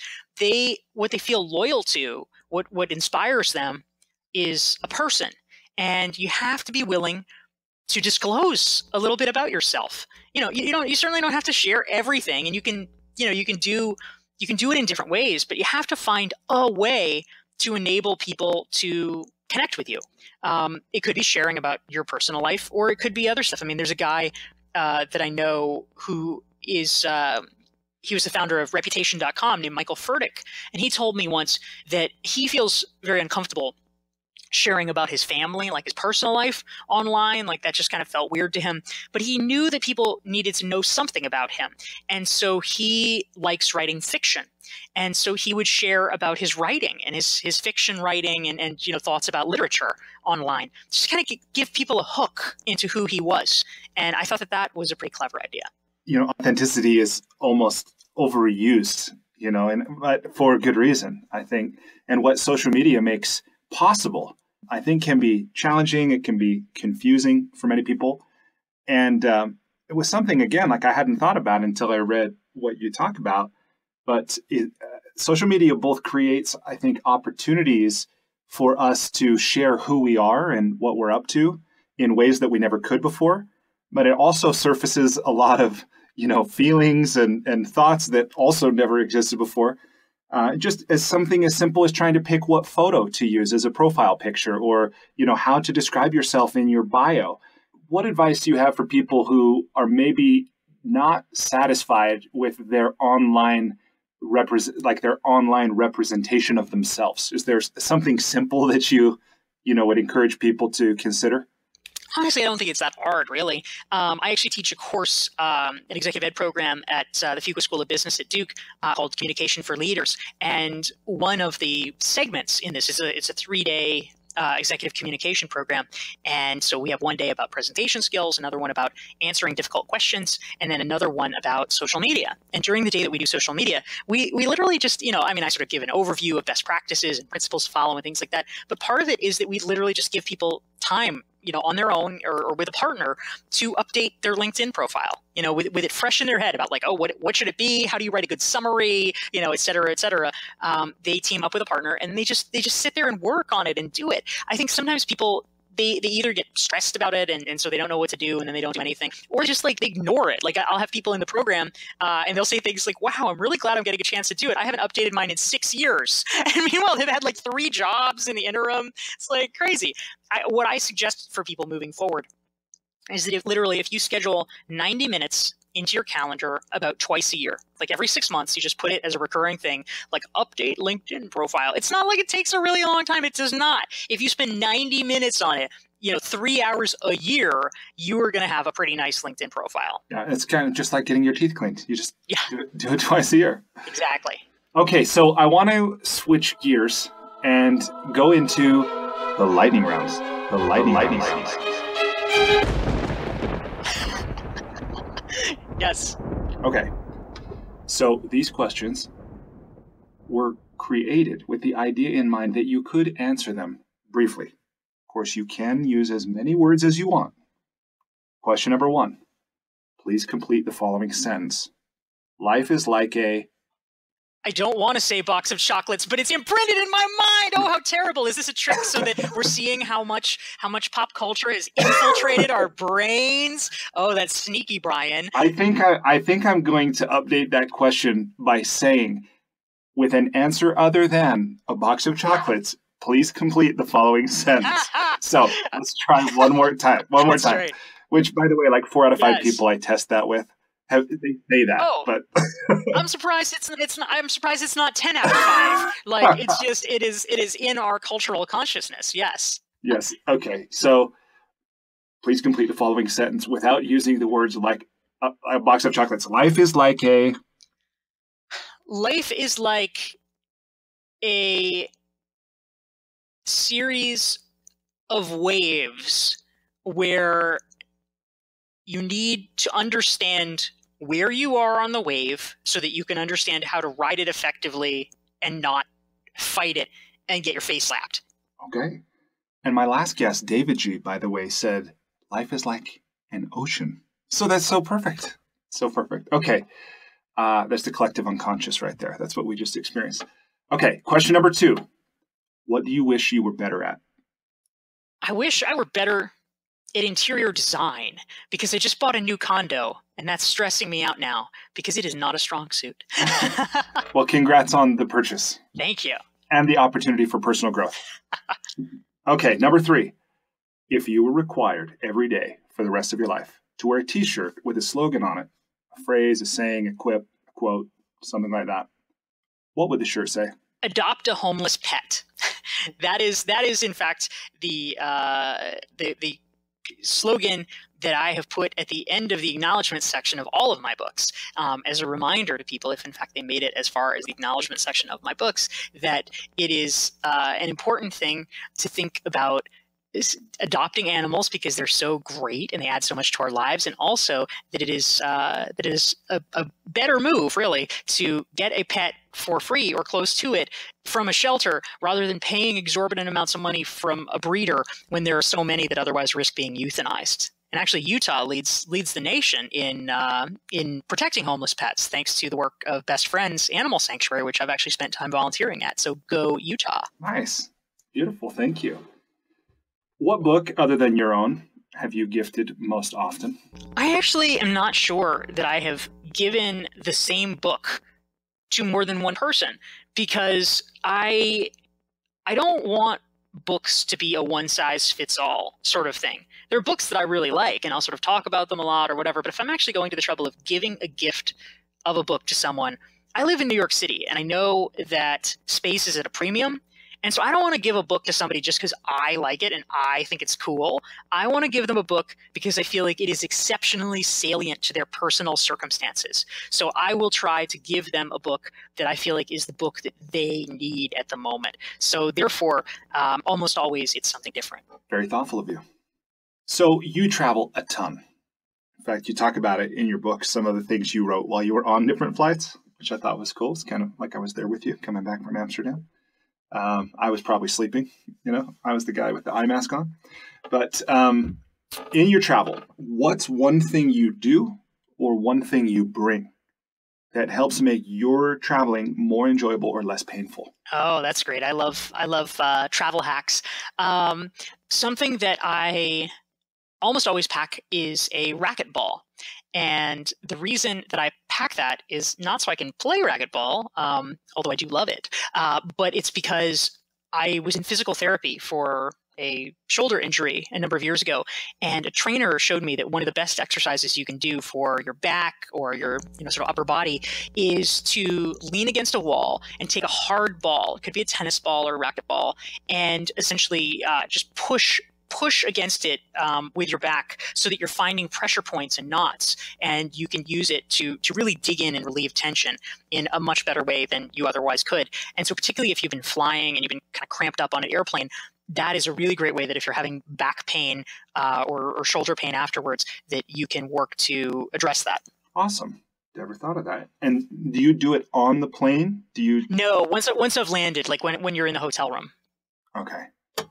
What they feel loyal to, what inspires them is a person. And you have to be willing to disclose a little bit about yourself. You certainly don't have to share everything, and you can do it in different ways, but you have to find a way to enable people to connect with you. It could be sharing about your personal life, or it could be other stuff. I mean, there's a guy that I know who is he was the founder of Reputation.com named Michael Furtick, and he told me once that he feels very uncomfortable sharing about his family, like his personal life online, like that just kind of felt weird to him. But he knew that people needed to know something about him. And so he likes writing fiction. And so he would share about his writing and his fiction writing and thoughts about literature online. Just kind of give people a hook into who he was. And I thought that was a pretty clever idea. Authenticity is almost overused, but for good reason, I think. And what social media makes possible, I think, can be challenging. It can be confusing for many people. And it was something, again, like I hadn't thought about until I read what you talk about. But social media both creates, I think, opportunities for us to share who we are and what we're up to in ways that we never could before. But it also surfaces a lot of, feelings and thoughts that also never existed before. Just as something as simple as trying to pick what photo to use as a profile picture, or, how to describe yourself in your bio. What advice do you have for people who are maybe not satisfied with their online representation of themselves? Is there something simple that you would encourage people to consider? Honestly, I don't think it's that hard, really. I actually teach a course, an executive ed program at the Fuqua School of Business at Duke called Communication for Leaders. And one of the segments in this it's a 3-day executive communication program. And so we have one day about presentation skills, another one about answering difficult questions, and then another one about social media. And during the day that we do social media, we literally just, I sort of give an overview of best practices and principles to follow and things like that. But part of it is that we literally just give people time, on their own or with a partner to update their LinkedIn profile, with it fresh in their head about like, oh, what should it be? How do you write a good summary? Et cetera, et cetera. They team up with a partner and they just sit there and work on it and do it. I think sometimes people, they either get stressed about it and so they don't know what to do and then they don't do anything, or just like they ignore it. Like I'll have people in the program and they'll say things like, wow, I'm really glad I'm getting a chance to do it. I haven't updated mine in 6 years. And meanwhile, they've had like 3 jobs in the interim. It's like crazy. What I suggest for people moving forward is that if you schedule 90 minutes into your calendar about twice a year, like every 6 months, you just put it as a recurring thing, like update LinkedIn profile. It's not like it takes a really long time. It does not. If you spend 90 minutes on it, 3 hours a year, you are going to have a pretty nice LinkedIn profile. Yeah, it's kind of just like getting your teeth cleaned. You just do it twice a year. Exactly. Okay, so I want to switch gears and go into the lightning rounds. The lightning rounds. Yes. Okay. So these questions were created with the idea in mind that you could answer them briefly. Of course, you can use as many words as you want. Question number 1. Please complete the following sentence. Life is like a... I don't want to say box of chocolates, but it's imprinted in my mind. Oh, how terrible. Is this a trick so that we're seeing how much pop culture has infiltrated our brains? Oh, that's sneaky, Bryan. I think I'm going to update that question by saying, with an answer other than a box of chocolates, please complete the following sentence. So let's try one more time. One more time. Right. Which, by the way, like 4 out of 5 Yes. people I test that with, they say that. Oh. But I'm surprised it's not. I'm surprised it's not 10 out of 5. Like it is in our cultural consciousness. Yes. Yes. Okay. So please complete the following sentence without using the words like a box of chocolates. Life is like a series of waves where you need to understand where you are on the wave so that you can understand how to ride it effectively and not fight it and get your face slapped. Okay. And my last guest, David G., by the way, said, life is like an ocean. So that's so perfect. So perfect. Okay. That's the collective unconscious right there. That's what we just experienced. Okay. Question number 2. What do you wish you were better at? I wish I were better at interior design because I just bought a new condo and that's stressing me out now because it is not a strong suit. Well, congrats on the purchase. Thank you. And the opportunity for personal growth. Okay, number 3. If you were required every day for the rest of your life to wear a t-shirt with a slogan on it, a phrase, a saying, a quip, a quote, something like that, what would the shirt say? Adopt a homeless pet. That is in fact the slogan that I have put at the end of the acknowledgement section of all of my books, as a reminder to people, if in fact they made it as far as the acknowledgement section of my books, that it is an important thing to think about is adopting animals because they're so great and they add so much to our lives, and also that it is a better move, really, to get a pet for free or close to it from a shelter rather than paying exorbitant amounts of money from a breeder when there are so many that otherwise risk being euthanized. And actually, Utah leads the nation in protecting homeless pets, thanks to the work of Best Friends Animal Sanctuary, which I've actually spent time volunteering at. So go Utah! Nice, beautiful, thank you. What book, other than your own, have you gifted most often? I actually am not sure that I have given the same book to more than one person because I don't want books to be a one-size-fits-all sort of thing. There are books that I really like, and I'll sort of talk about them a lot or whatever, but if I'm actually going to the trouble of giving a gift of a book to someone, I live in New York City, and I know that space is at a premium, and so I don't want to give a book to somebody just because I like it and I think it's cool. I want to give them a book because I feel like it is exceptionally salient to their personal circumstances. So I will try to give them a book that I feel like is the book that they need at the moment. So therefore, almost always it's something different. Very thoughtful of you. So you travel a ton. In fact, you talk about it in your book, some of the things you wrote while you were on different flights, which I thought was cool. It's kind of like I was there with you coming back from Amsterdam. I was probably sleeping, I was the guy with the eye mask on. But in your travel, what's one thing you do or one thing you bring that helps make your traveling more enjoyable or less painful? Oh, that's great. I love travel hacks. Something that I almost always pack is a racquetball. And the reason that I pack that is not so I can play racquetball, although I do love it, but it's because I was in physical therapy for a shoulder injury a number of years ago, and a trainer showed me that one of the best exercises you can do for your back or your sort of upper body is to lean against a wall and take a hard ball. It could be a tennis ball or a racquetball, and essentially just push against it with your back so that you're finding pressure points and knots, and you can use it to really dig in and relieve tension in a much better way than you otherwise could. And so particularly if you've been flying and you've been kind of cramped up on an airplane, that is a really great way that if you're having back pain or shoulder pain afterwards, that you can work to address that. Awesome. Never thought of that. And do you do it on the plane? No, once I've landed, like when you're in the hotel room. Okay,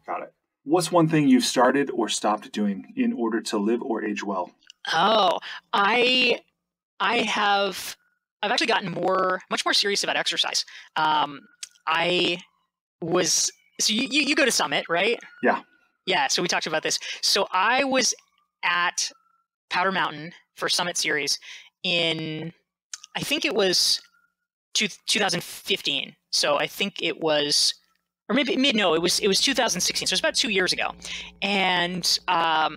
got it. What's one thing you've started or stopped doing in order to live or age well? Oh, I've actually gotten much more serious about exercise. So you go to Summit, right? Yeah. Yeah. So we talked about this. So I was at Powder Mountain for Summit Series in, I think it was 2015. So I think it was, or maybe it was 2016. So it was about 2 years ago. And I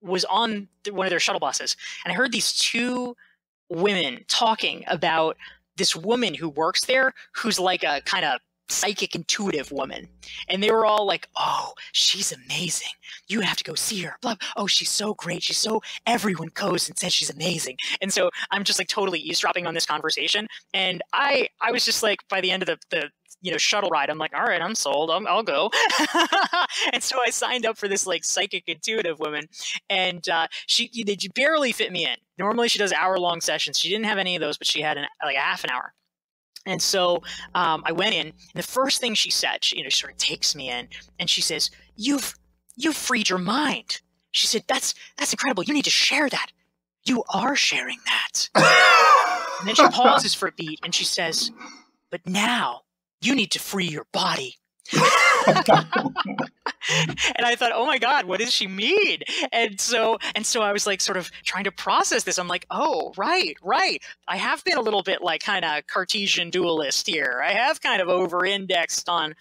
was on one of their shuttle buses, and I heard these two women talking about this woman who works there who's like a kind of psychic intuitive woman, and they were all like, oh, she's amazing, you have to go see her, blah, oh, she's so great, she's so, everyone goes and says she's amazing. And so I'm just like totally eavesdropping on this conversation, and I was just like, by the end of the shuttle ride, I'm like, all right, I'm sold, I'll go. And so I signed up for this like psychic intuitive woman, and she barely fit me in. Normally she does hour-long sessions. She didn't have any of those, but she had like a half an hour. And so I went in, and the first thing she said, she sort of takes me in, and she says, "You've freed your mind." She said, "That's incredible. You need to share that. You are sharing that." And then she pauses for a beat, and she says, "But now you need to free your body." And I thought, oh my God, what does she mean? And so I was like sort of trying to process this. I'm like, oh, right. I have been a little bit like kind of Cartesian dualist here. I have kind of over-indexed on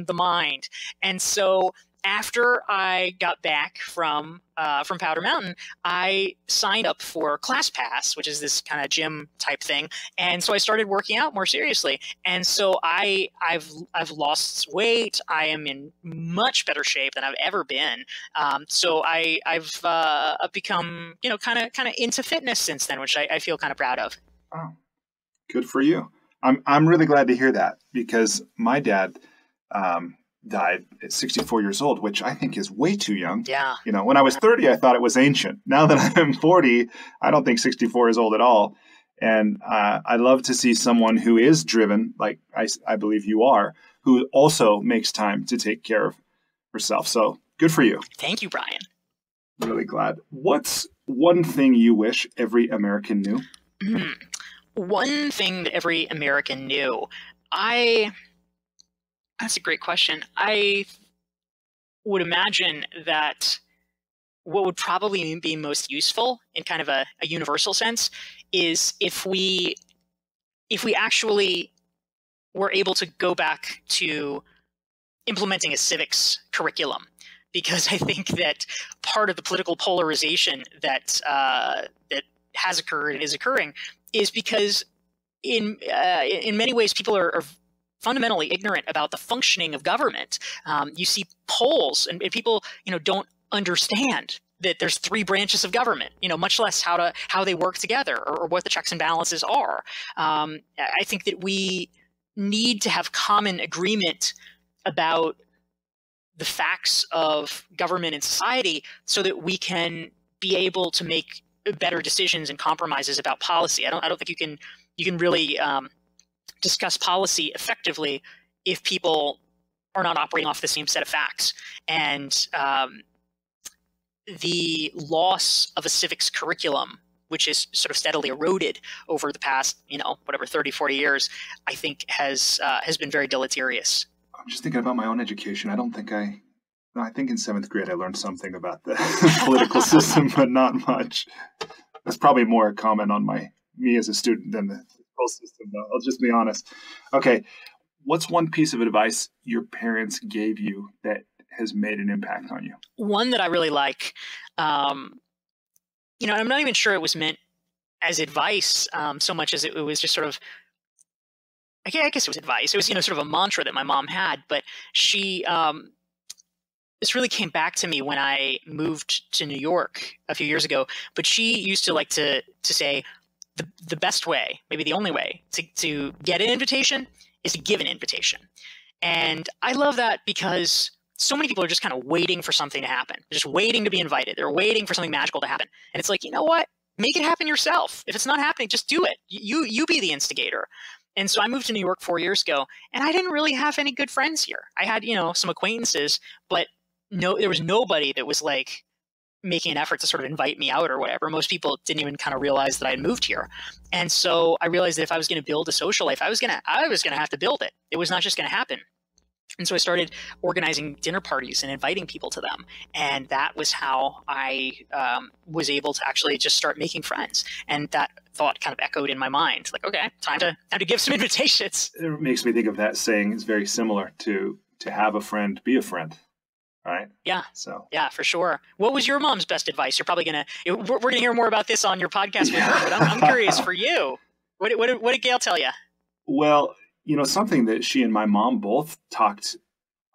the mind. And so after I got back from Powder Mountain, I signed up for ClassPass, which is this kind of gym type thing, and so I started working out more seriously. And so I've lost weight. I am in much better shape than I've ever been. So I've become kind of into fitness since then, which I feel kind of proud of. Oh, good for you. I'm really glad to hear that, because my dad died at 64 years old, which I think is way too young. Yeah. When I was 30, I thought it was ancient. Now that I'm 40, I don't think 64 is old at all. And I love to see someone who is driven, like I believe you are, who also makes time to take care of herself. So good for you. Thank you, Bryan. Really glad. What's one thing you wish every American knew? One thing that every American knew. That's a great question. I would imagine that what would probably be most useful in kind of a universal sense is if we actually were able to go back to implementing a civics curriculum. Because I think that part of the political polarization that has occurred and is occurring is because in many ways people are fundamentally ignorant about the functioning of government. You see polls, and people don't understand that there's three branches of government, much less how they work together or what the checks and balances are. I think that we need to have common agreement about the facts of government and society so that we can be able to make better decisions and compromises about policy. I don't think you can really discuss policy effectively if people are not operating off the same set of facts. And the loss of a civics curriculum, which is sort of steadily eroded over the past, 30, 40 years, I think has been very deleterious. I'm just thinking about my own education. I think in 7th grade I learned something about the political system, but not much. That's probably more a comment on me as a student than the whole system, though. I'll just be honest. Okay, what's one piece of advice your parents gave you that has made an impact on you? One that I really like, I'm not even sure it was meant as advice so much as it was just sort of, I guess it was advice. It was, sort of a mantra that my mom had, but she, this really came back to me when I moved to New York a few years ago, but she used to like to say, the best way, maybe the only way to get an invitation is to give an invitation. And I love that because so many people are just kind of waiting for something to happen. They're just waiting to be invited. They're waiting for something magical to happen. And it's like, you know what? Make it happen yourself. If it's not happening, just do it. You be the instigator. And so I moved to New York 4 years ago, and I didn't really have any good friends here. I had, some acquaintances, but there was nobody that was like making an effort to sort of invite me out or whatever. Most people didn't even kind of realize that I had moved here. And so I realized that if I was going to build a social life, I was going to have to build it. It was not just going to happen. And so I started organizing dinner parties and inviting people to them. And that was how I was able to actually just start making friends. And that thought kind of echoed in my mind. Like, okay, time to give some invitations. It makes me think of that saying. It's very similar to have a friend, be a friend. right? Yeah. So yeah, for sure. What was your mom's best advice? You're probably we're gonna hear more about this on your podcast with her, but I'm curious for you. What did Gail tell you? Well, something that she and my mom both talked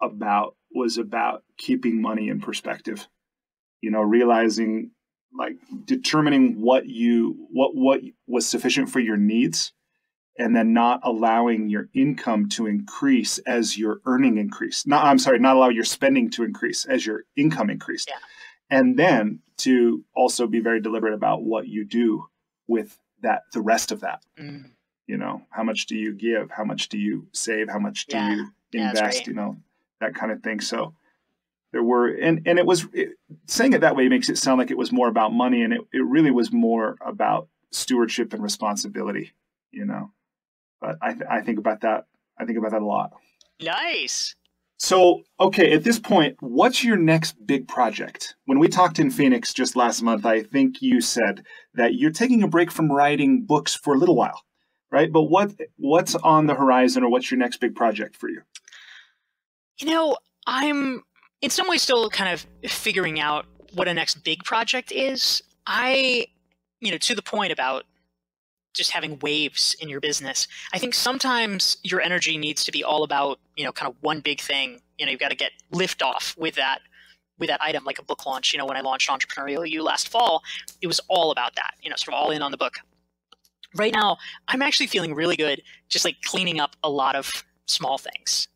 about was about keeping money in perspective. Realizing, like, determining what was sufficient for your needs, and then not allowing your income to increase as your earning increased. Not allow your spending to increase as your income increased. Yeah. And then to also be very deliberate about what you do with the rest of that. Mm. How much do you give? How much do you save? How much do you invest? Right. That kind of thing. So there were, and saying it that way makes it sound like it was more about money, and it really was more about stewardship and responsibility, But I think about that. I think about that a lot. Nice. So, okay, at this point, what's your next big project? When we talked in Phoenix just last month, I think you said that you're taking a break from writing books for a little while, right? But what's on the horizon, or what's your next big project for you? I'm in some ways still kind of figuring out what a next big project is. To the point about just having waves in your business, I think sometimes your energy needs to be all about, kind of one big thing. You've got to get lift off with that item, like a book launch. When I launched Entrepreneurial You last fall, it was all about that, sort of all in on the book. Right now, I'm actually feeling really good, just like cleaning up a lot of small things.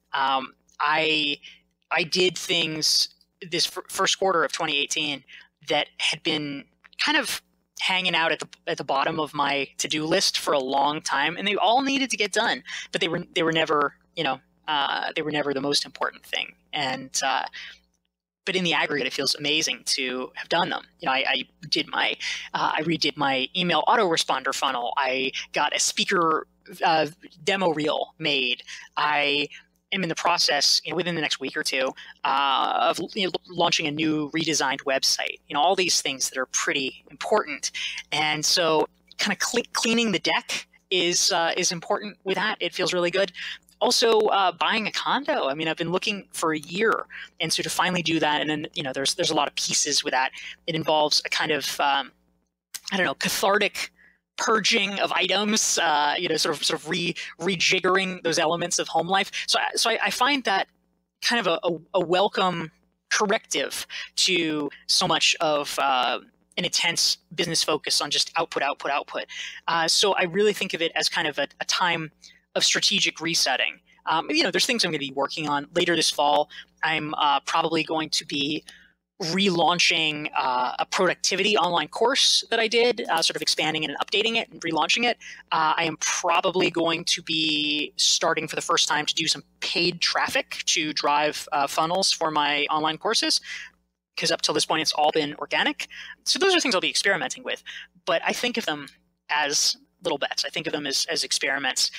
I did things this first quarter of 2018 that had been kind of hanging out at the bottom of my to-do list for a long time, and they all needed to get done, but they were never the most important thing. And but in the aggregate, it feels amazing to have done them. I redid my email autoresponder funnel. I got a speaker demo reel made. I am in the process, within the next week or two, of launching a new redesigned website. All these things that are pretty important, and so kind of cleaning the deck is important with that. It feels really good. Also, buying a condo. I mean, I've been looking for a year, and so to finally do that, and then there's a lot of pieces with that. It involves a kind of cathartic purging of items, sort of rejiggering those elements of home life. So I find that kind of a welcome corrective to so much of an intense business focus on just output. So I really think of it as kind of a time of strategic resetting. There's things I'm going to be working on later this fall. I'm probably going to be relaunching a productivity online course that I did, sort of expanding it and updating it and relaunching it. I am probably going to be starting for the first time to do some paid traffic to drive funnels for my online courses, because up till this point, it's all been organic. So those are things I'll be experimenting with, but I think of them as little bets. I think of them as experiments.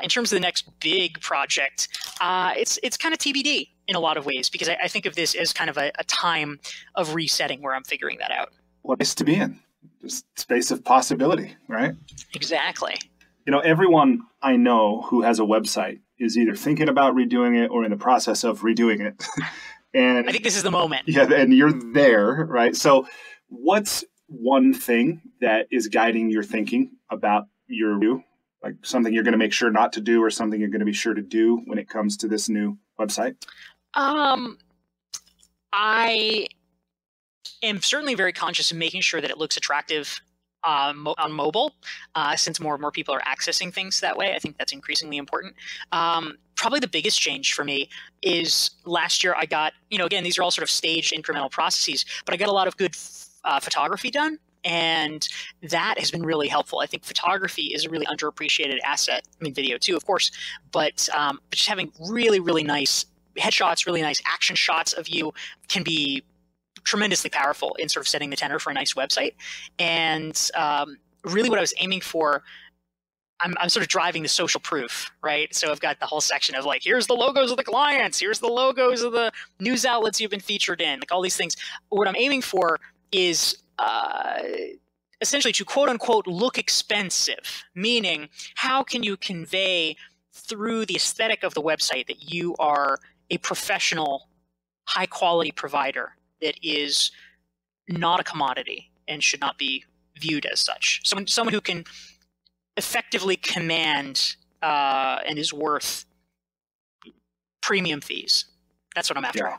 In terms of the next big project, it's kind of TBD in a lot of ways, because I think of this as kind of a time of resetting where I'm figuring that out. What is to be in? Just space of possibility, right? Exactly. Everyone I know who has a website is either thinking about redoing it or in the process of redoing it. And I think this is the moment. Yeah, and you're there, right? So what's one thing that is guiding your thinking about your view, like something you're going to make sure not to do, or something you're going to be sure to do when it comes to this new website? I am certainly very conscious of making sure that it looks attractive on mobile, since more and more people are accessing things that way. I think that's increasingly important. Probably the biggest change for me is last year I got, again, these are all sort of staged incremental processes, but I got a lot of good photography done, and that has been really helpful. I think photography is a really underappreciated asset. I mean, video too, of course, but just having really, really nice headshots, really nice action shots of you can be tremendously powerful in sort of setting the tenor for a nice website. And really what I was aiming for, I'm sort of driving the social proof, right? So I've got the whole section of like, here's the logos of the clients, here's the logos of the news outlets you've been featured in, like all these things. What I'm aiming for is essentially to quote unquote look expensive, meaning how can you convey through the aesthetic of the website that you are a professional high quality provider that is not a commodity and should not be viewed as such. Someone who can effectively command and is worth premium fees. That's what I'm after. Yeah.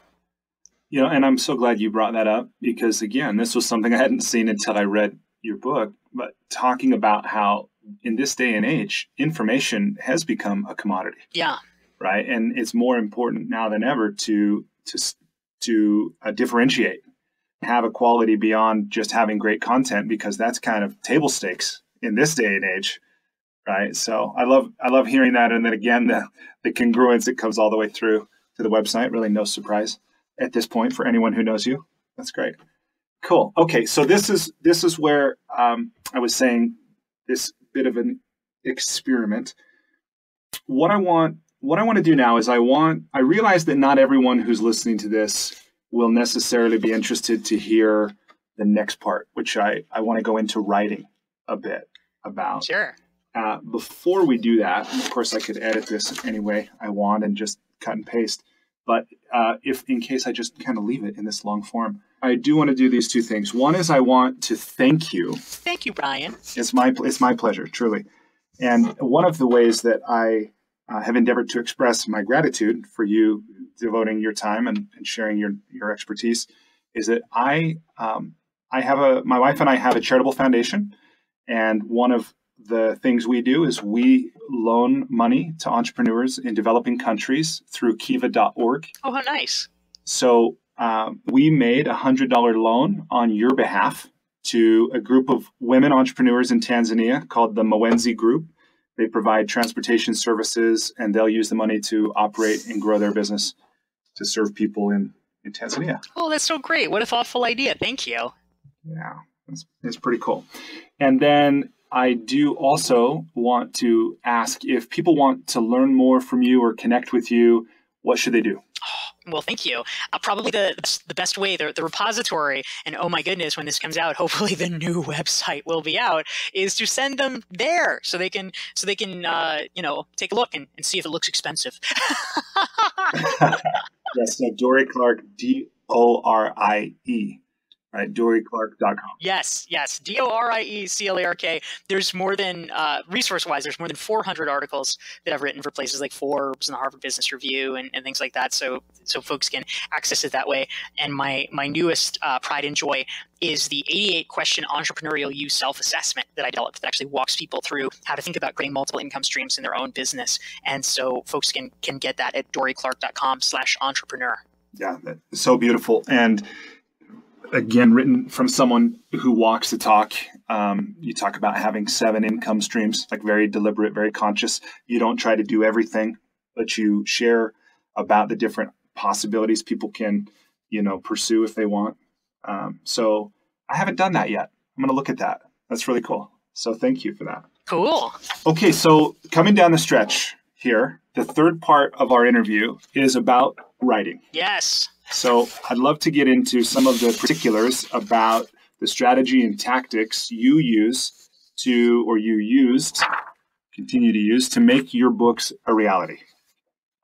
You know, and I'm so glad you brought that up because, again, this was something I hadn't seen until I read your book, but talking about how in this day and age, information has become a commodity. Yeah. Right. And it's more important now than ever to differentiate, have a quality beyond just having great content, because that's kind of table stakes in this day and age. Right. So I love hearing that. And then again, the congruence that comes all the way through to the website, really no surprise at this point for anyone who knows you. That's great. Cool. Okay. So this is where I was saying this bit of an experiment. What I want to do now is I realize that not everyone who's listening to this will necessarily be interested to hear the next part, which I want to go into writing a bit about. Sure. Before we do that, of course, I could edit this any way I want and just cut and paste. But if in case I just kind of leave it in this long form, I do want to do these two things. One is I want to thank you. Thank you, Bryan. It's my pleasure, truly. And one of the ways that I have endeavored to express my gratitude for you devoting your time and sharing your expertise is that my wife and I have a charitable foundation, and one of the things we do is we loan money to entrepreneurs in developing countries through kiva.org. Oh, how nice. So we made a $100 loan on your behalf to a group of women entrepreneurs in Tanzania called the Mawenzi Group. They provide transportation services, and they'll use the money to operate and grow their business to serve people in Tanzania. Oh, that's so great. What a thoughtful idea. Thank you. Yeah, it's pretty cool. And then I do also want to ask, if people want to learn more from you or connect with you, what should they do? Well, thank you. Probably the best way, the repository, and oh my goodness, when this comes out, hopefully the new website will be out, is to send them there so they can take a look and see if it looks expensive. Yes, so Dorie Clark, DORIE. Right, DorieClark.com. Yes, DorieClark. There's more than, resource-wise, there's more than 400 articles that I've written for places like Forbes and the Harvard Business Review and things like that, so folks can access it that way. And my newest pride and joy is the 88-question Entrepreneurial You self-assessment that I developed that actually walks people through how to think about creating multiple income streams in their own business. And so folks can get that at DorieClark.com/entrepreneur. Yeah, that's so beautiful. And again, written from someone who walks the talk. You talk about having 7 income streams, like very deliberate, very conscious. You don't try to do everything, but you share about the different possibilities people can, pursue if they want. So I haven't done that yet. I'm going to look at that. That's really cool. So thank you for that. Cool. Okay, so coming down the stretch here, the third part of our interview is about writing. Yes. So I'd love to get into some of the particulars about the strategy and tactics you continue to use to make your books a reality.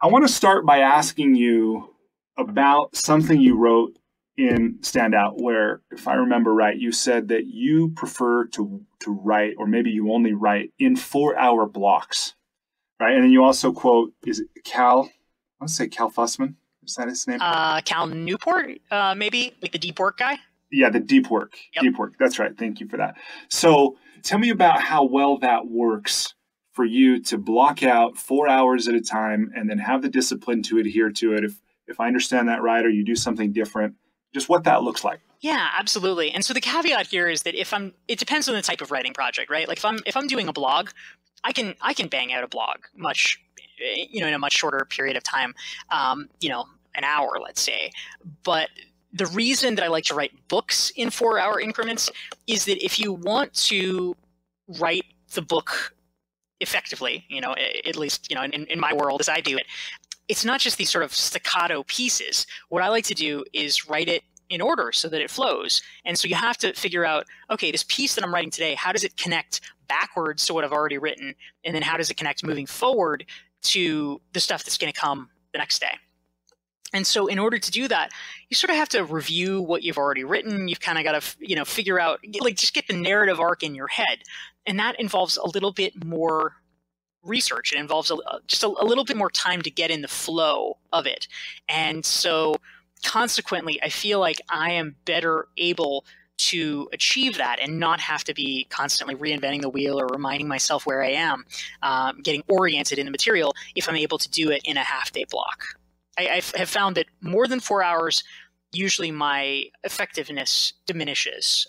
I want to start by asking you about something you wrote in Standout, where, if I remember right, you said that you prefer to write, or maybe you only write, in 4-hour blocks, right? And then you also quote, is it Cal? I want to say Cal Fussman. Is that his name? Cal Newport, maybe, like the deep work guy? Yeah, the deep work. Yep. Deep work. That's right. Thank you for that. So tell me about how well that works for you to block out 4 hours at a time and then have the discipline to adhere to it. If I understand that right, or you do something different, just what that looks like. Yeah, absolutely. And so the caveat here is that it depends on the type of writing project, right? Like if I'm doing a blog, I can bang out a blog in a much shorter period of time, an hour, let's say. But the reason that I like to write books in 4-hour increments is that if you want to write the book effectively, at least, in my world as I do it, it's not just these sort of staccato pieces. What I like to do is write it in order so that it flows. And so you have to figure out, okay, this piece that I'm writing today, how does it connect backwards to what I've already written? And then how does it connect moving forward to the stuff that's going to come the next day? And so in order to do that, you sort of have to review what you've already written. You've kind of got to, figure out, like, just get the narrative arc in your head. And that involves a little bit more research. It involves just a little bit more time to get in the flow of it. And so consequently, I feel like I am better able to achieve that and not have to be constantly reinventing the wheel or reminding myself where I am, getting oriented in the material if I'm able to do it in a half-day block. I have found that more than 4 hours, usually my effectiveness diminishes.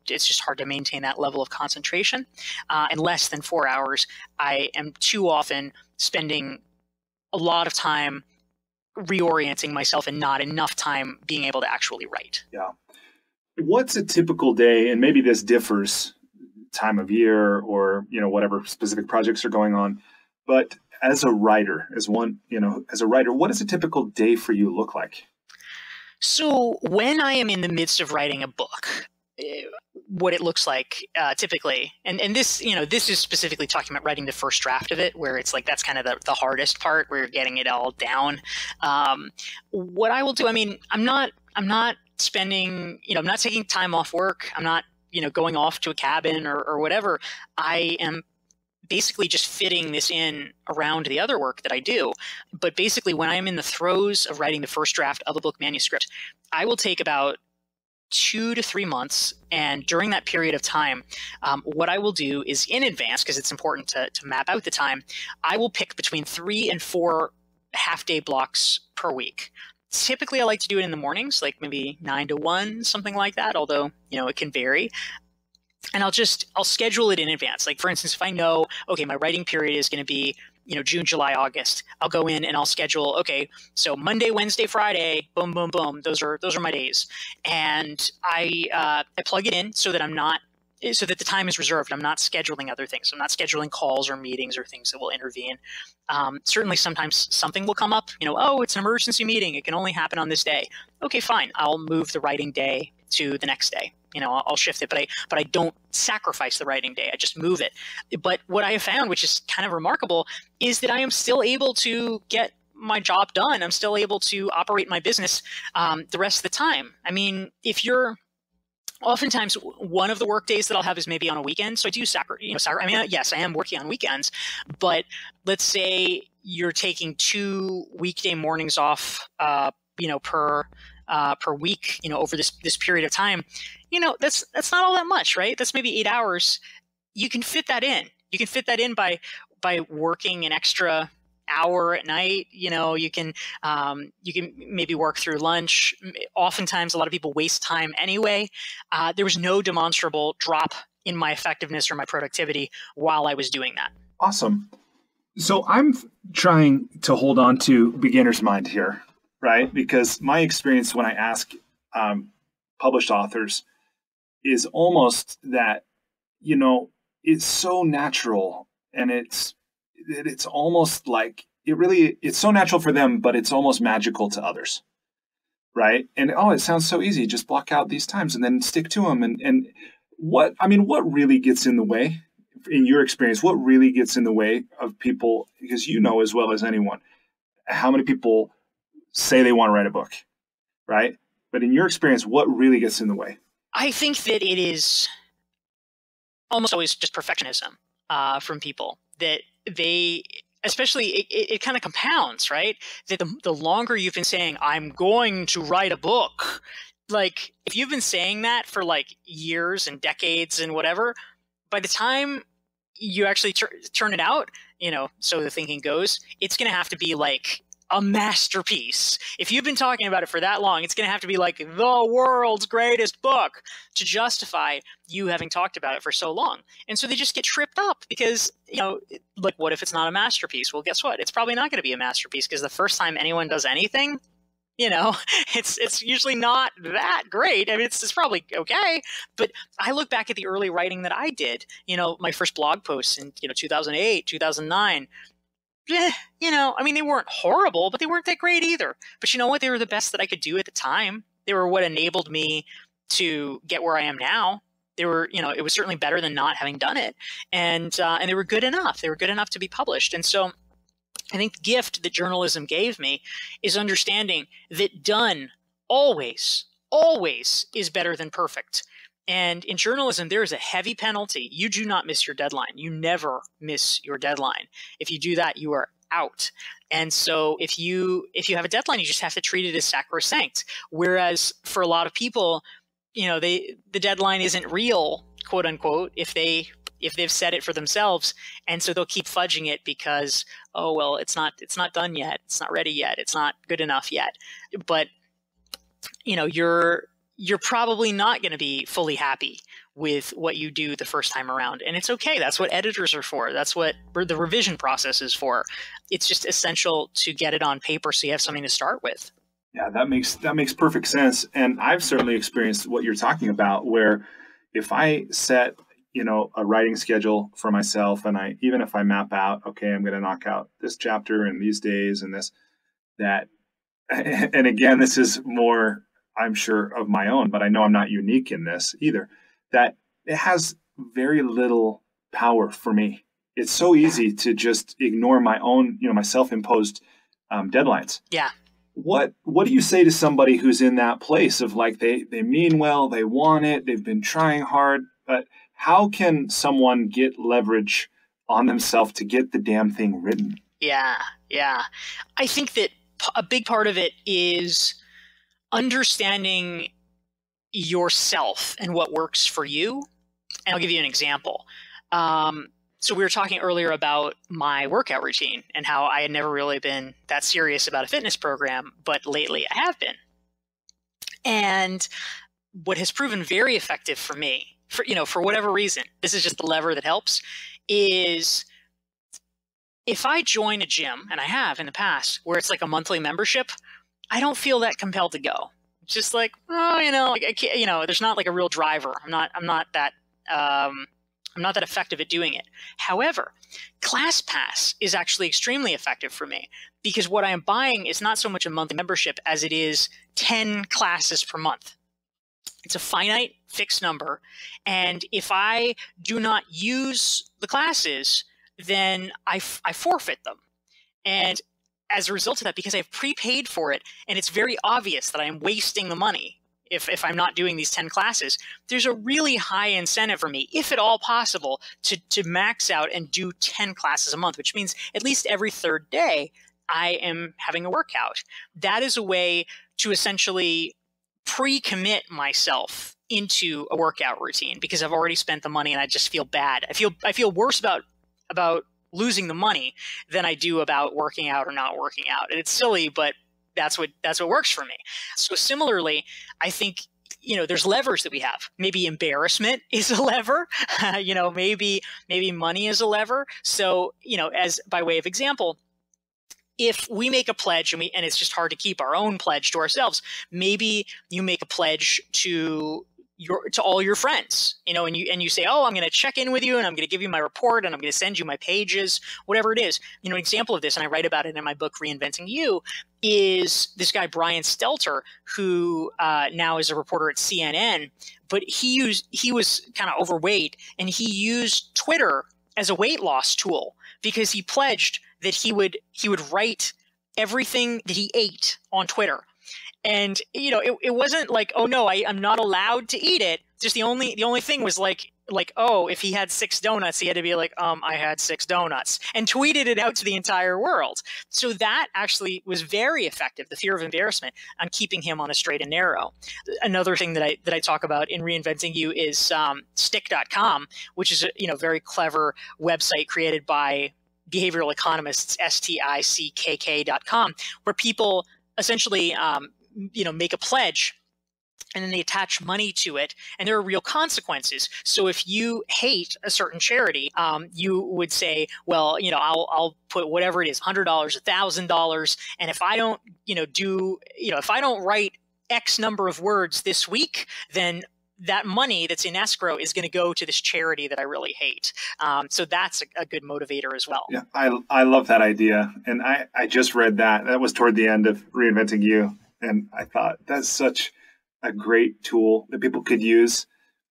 It's just hard to maintain that level of concentration. And less than 4 hours, I am too often spending a lot of time reorienting myself and not enough time being able to actually write. Yeah. What's a typical day? And maybe this differs time of year or, whatever specific projects are going on. But as a writer, as a writer, what does a typical day for you look like? So when I am in the midst of writing a book, what it looks like typically, and this, this is specifically talking about writing the first draft of it, where it's like that's kind of the hardest part, where you're getting it all down. What I will do, I'm not spending, I'm not taking time off work. I'm not, going off to a cabin or whatever. I am basically just fitting this in around the other work that I do. But basically, when I'm in the throes of writing the first draft of a book manuscript, I will take about 2 to 3 months. And during that period of time, what I will do is in advance, because it's important to map out the time, I will pick between 3 and 4 half-day blocks per week. Typically, I like to do it in the mornings, like maybe 9 to 1, something like that, although, it can vary. And I'll schedule it in advance. Like, for instance, if I know, okay, my writing period is going to be, June, July, August, I'll go in and I'll schedule, okay, so Monday, Wednesday, Friday, boom, boom, boom. Those are my days. And I plug it in so that so that the time is reserved. I'm not scheduling other things. I'm not scheduling calls or meetings or things that will intervene. Certainly sometimes something will come up, oh, it's an emergency meeting. It can only happen on this day. Okay, fine. I'll move the writing day to the next day. I'll shift it, but I don't sacrifice the writing day. I just move it. But what I have found, which is kind of remarkable, is that I am still able to get my job done. I'm still able to operate my business the rest of the time. Oftentimes, one of the work days that I'll have is maybe on a weekend. So I do yes, I am working on weekends, but let's say you're taking 2 weekday mornings off, per week, over this period of time. That's not all that much, right? That's maybe 8 hours. You can fit that in. You can fit that in by working an extra hour at night. You can maybe work through lunch. Oftentimes, a lot of people waste time anyway. There was no demonstrable drop in my effectiveness or my productivity while I was doing that. Awesome. So I'm trying to hold on to beginner's mind here, right? Because my experience when I ask published authors is almost that, it's so natural, and it's almost like it's so natural for them, but it's almost magical to others, right? And it sounds so easy. Just block out these times and then stick to them. And what really gets in the way, in your experience, what really gets in the way of people, because as well as anyone, how many people say they want to write a book, right? But in your experience, what really gets in the way? I think that it is almost always just perfectionism from people, that they, especially it kind of compounds, right? That the longer you've been saying, I'm going to write a book, like if you've been saying that for like years and decades and whatever, by the time you actually turn it out, so the thinking goes, it's going to have to be like a masterpiece. If you've been talking about it for that long, it's going to have to be like the world's greatest book to justify you having talked about it for so long. And so they just get tripped up because, like, what if it's not a masterpiece? Well, guess what? It's probably not going to be a masterpiece, because the first time anyone does anything, it's usually not that great. I mean, it's probably okay. But I look back at the early writing that I did, my first blog posts in, 2008, 2009, they weren't horrible, but they weren't that great either. But you know what? They were the best that I could do at the time. They were what enabled me to get where I am now. They were, it was certainly better than not having done it. And they were good enough. They were good enough to be published. And so I think the gift that journalism gave me is understanding that done always, always is better than perfect. And in journalism, there is a heavy penalty. You do not miss your deadline. You never miss your deadline. If you do that, you are out. And so if you have a deadline, you just have to treat it as sacrosanct. Whereas for a lot of people, the deadline isn't real, quote unquote, if they've set it for themselves. And so they'll keep fudging it because, oh, well, it's not done yet. It's not ready yet. It's not good enough yet. But, you're probably not going to be fully happy with what you do the first time around. And it's okay. That's what editors are for. That's what the revision process is for. It's just essential to get it on paper so you have something to start with. Yeah, that makes perfect sense. And I've certainly experienced what you're talking about, where if I set, a writing schedule for myself, and even if I map out, okay, I'm going to knock out this chapter in these days and that, and again, this is more, I'm sure, of my own, but I know I'm not unique in this either, that it has very little power for me. It's so easy to just ignore my own, my self-imposed deadlines. Yeah. What do you say to somebody who's in that place of like, they mean well, they want it, they've been trying hard, but how can someone get leverage on themselves to get the damn thing written? Yeah. I think that a big part of it is understanding yourself and what works for you. And I'll give you an example. So we were talking earlier about my workout routine and how I had never really been that serious about a fitness program, but lately I have been. And what has proven very effective for me, for whatever reason, this is just the lever that helps, is if I join a gym, and I have in the past, where it's like a monthly membership, I don't feel that compelled to go. It's just like, I can't, there's not like a real driver. I'm not that effective at doing it. However, ClassPass is actually extremely effective for me because what I am buying is not so much a monthly membership as it is 10 classes per month. It's a finite fixed number. And if I do not use the classes, then I forfeit them. And as a result of that, because I've prepaid for it, and it's very obvious that I am wasting the money if I'm not doing these 10 classes, there's a really high incentive for me, if at all possible, to max out and do 10 classes a month, which means at least every third day I am having a workout. That is a way to essentially pre-commit myself into a workout routine because I've already spent the money and I just feel bad. I feel worse about losing the money than I do about working out or not working out. And it's silly, but that's what works for me. So similarly, I think, there's levers that we have. Maybe embarrassment is a lever. Maybe money is a lever. So, as by way of example, if we make a pledge and it's just hard to keep our own pledge to ourselves, maybe you make a pledge to all your friends, and you say, oh, I'm going to check in with you and I'm going to give you my report and I'm going to send you my pages, whatever it is. An example of this, and I write about it in my book, Reinventing You, is this guy, Bryan, who now is a reporter at CNN, but he was kind of overweight and he used Twitter as a weight loss tool because he pledged that he would write everything that he ate on Twitter. And, it wasn't like, oh, no, I'm not allowed to eat it. Just the only thing was like, oh, if he had 6 donuts, he had to be like, I had 6 donuts, and tweeted it out to the entire world. So that actually was very effective, the fear of embarrassment, on keeping him on a straight and narrow. Another thing that I talk about in Reinventing You is stick.com, which is a very clever website created by behavioral economists, stickk.com, where people essentially make a pledge and then they attach money to it, and there are real consequences. So if you hate a certain charity, you would say, well, I'll put whatever it is, $100, $1,000, and if I don't, if I don't write X number of words this week, then that money that's in escrow is going to go to this charity that I really hate. So that's a good motivator as well. Yeah, I love that idea. And I just read that. That was toward the end of Reinventing You. And I thought that's such a great tool that people could use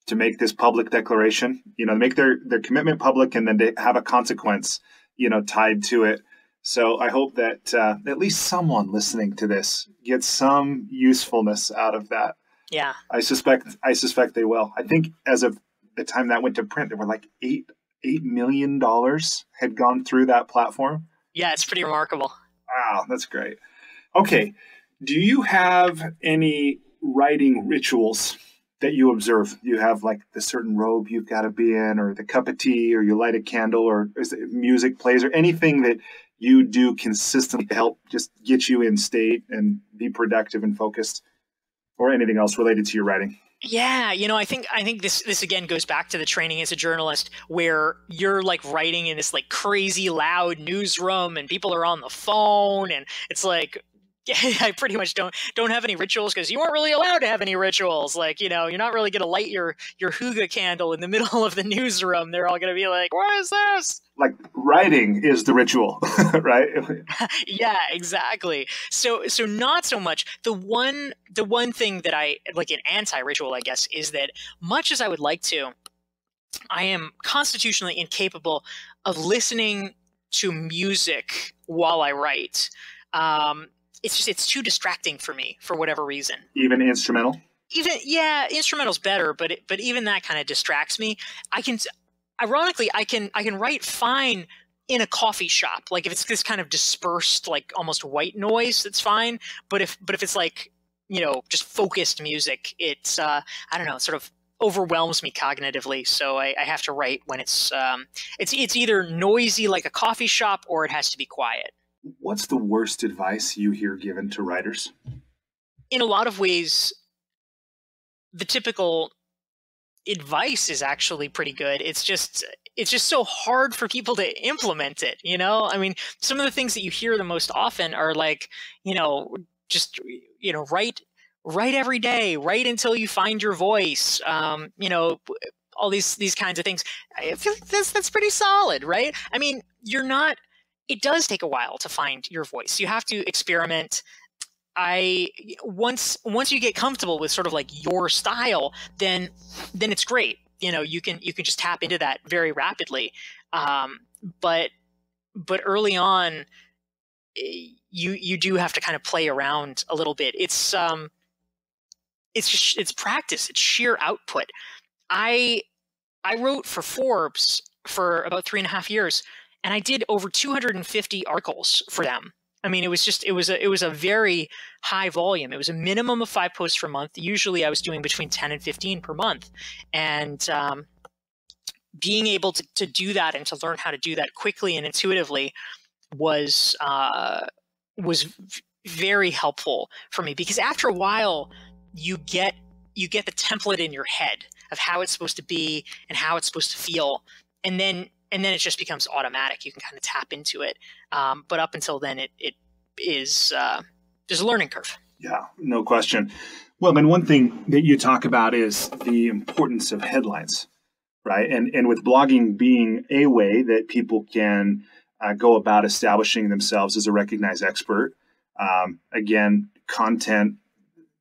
to make this public declaration, make their commitment public, and then to have a consequence, tied to it. So I hope that at least someone listening to this gets some usefulness out of that. Yeah. I suspect they will. I think as of the time that went to print, there were like $8 million had gone through that platform. Yeah, it's pretty remarkable. Wow, that's great. Okay. Do you have any writing rituals that you observe? You have like the certain robe you've got to be in, or the cup of tea, or you light a candle, or is it music plays, or anything that you do consistently to help just get you in state and be productive and focused, or anything else related to your writing? Yeah, I think this again goes back to the training as a journalist, where you're like writing in this like crazy loud newsroom and people are on the phone, and it's like, I pretty much don't have any rituals, because you aren't really allowed to have any rituals. Like, you're not really going to light your hygge candle in the middle of the newsroom. They're all going to be like, what is this? Like writing is the ritual, right? Yeah, exactly. So not so much. The one thing that I like, an anti-ritual, I guess, is that much as I would like to, I am constitutionally incapable of listening to music while I write. It's too distracting for me for whatever reason. Even instrumental? Yeah, instrumental's better, but even that kind of distracts me. Ironically, I can write fine in a coffee shop. Like if it's this kind of dispersed, like almost white noise, that's fine. But if it's like, just focused music, it's I don't know, it sort of overwhelms me cognitively. So I have to write when it's either noisy like a coffee shop, or it has to be quiet. What's the worst advice you hear given to writers? In a lot of ways, the typical advice is actually pretty good. It's just so hard for people to implement it. I mean, some of the things that you hear the most often are like, just write every day, write until you find your voice. All these kinds of things. I feel like that's pretty solid, right? I mean, it does take a while to find your voice. You have to experiment. Once you get comfortable with sort of like your style, then it's great. You can just tap into that very rapidly. But early on, you do have to kind of play around a little bit. It's practice. It's sheer output. I wrote for Forbes for about 3.5 years, and I did over 250 articles for them. I mean, it was a very high volume. It was a minimum of 5 posts per month. Usually I was doing between 10 and 15 per month. And being able to do that and to learn how to do that quickly and intuitively was very helpful for me, because after a while you get the template in your head of how it's supposed to be and how it's supposed to feel. And then it just becomes automatic. You can kind of tap into it. But up until then, it is there's a learning curve. Yeah, no question. Well, then one thing that you talk about is the importance of headlines, right? And with blogging being a way that people can go about establishing themselves as a recognized expert. Again, content,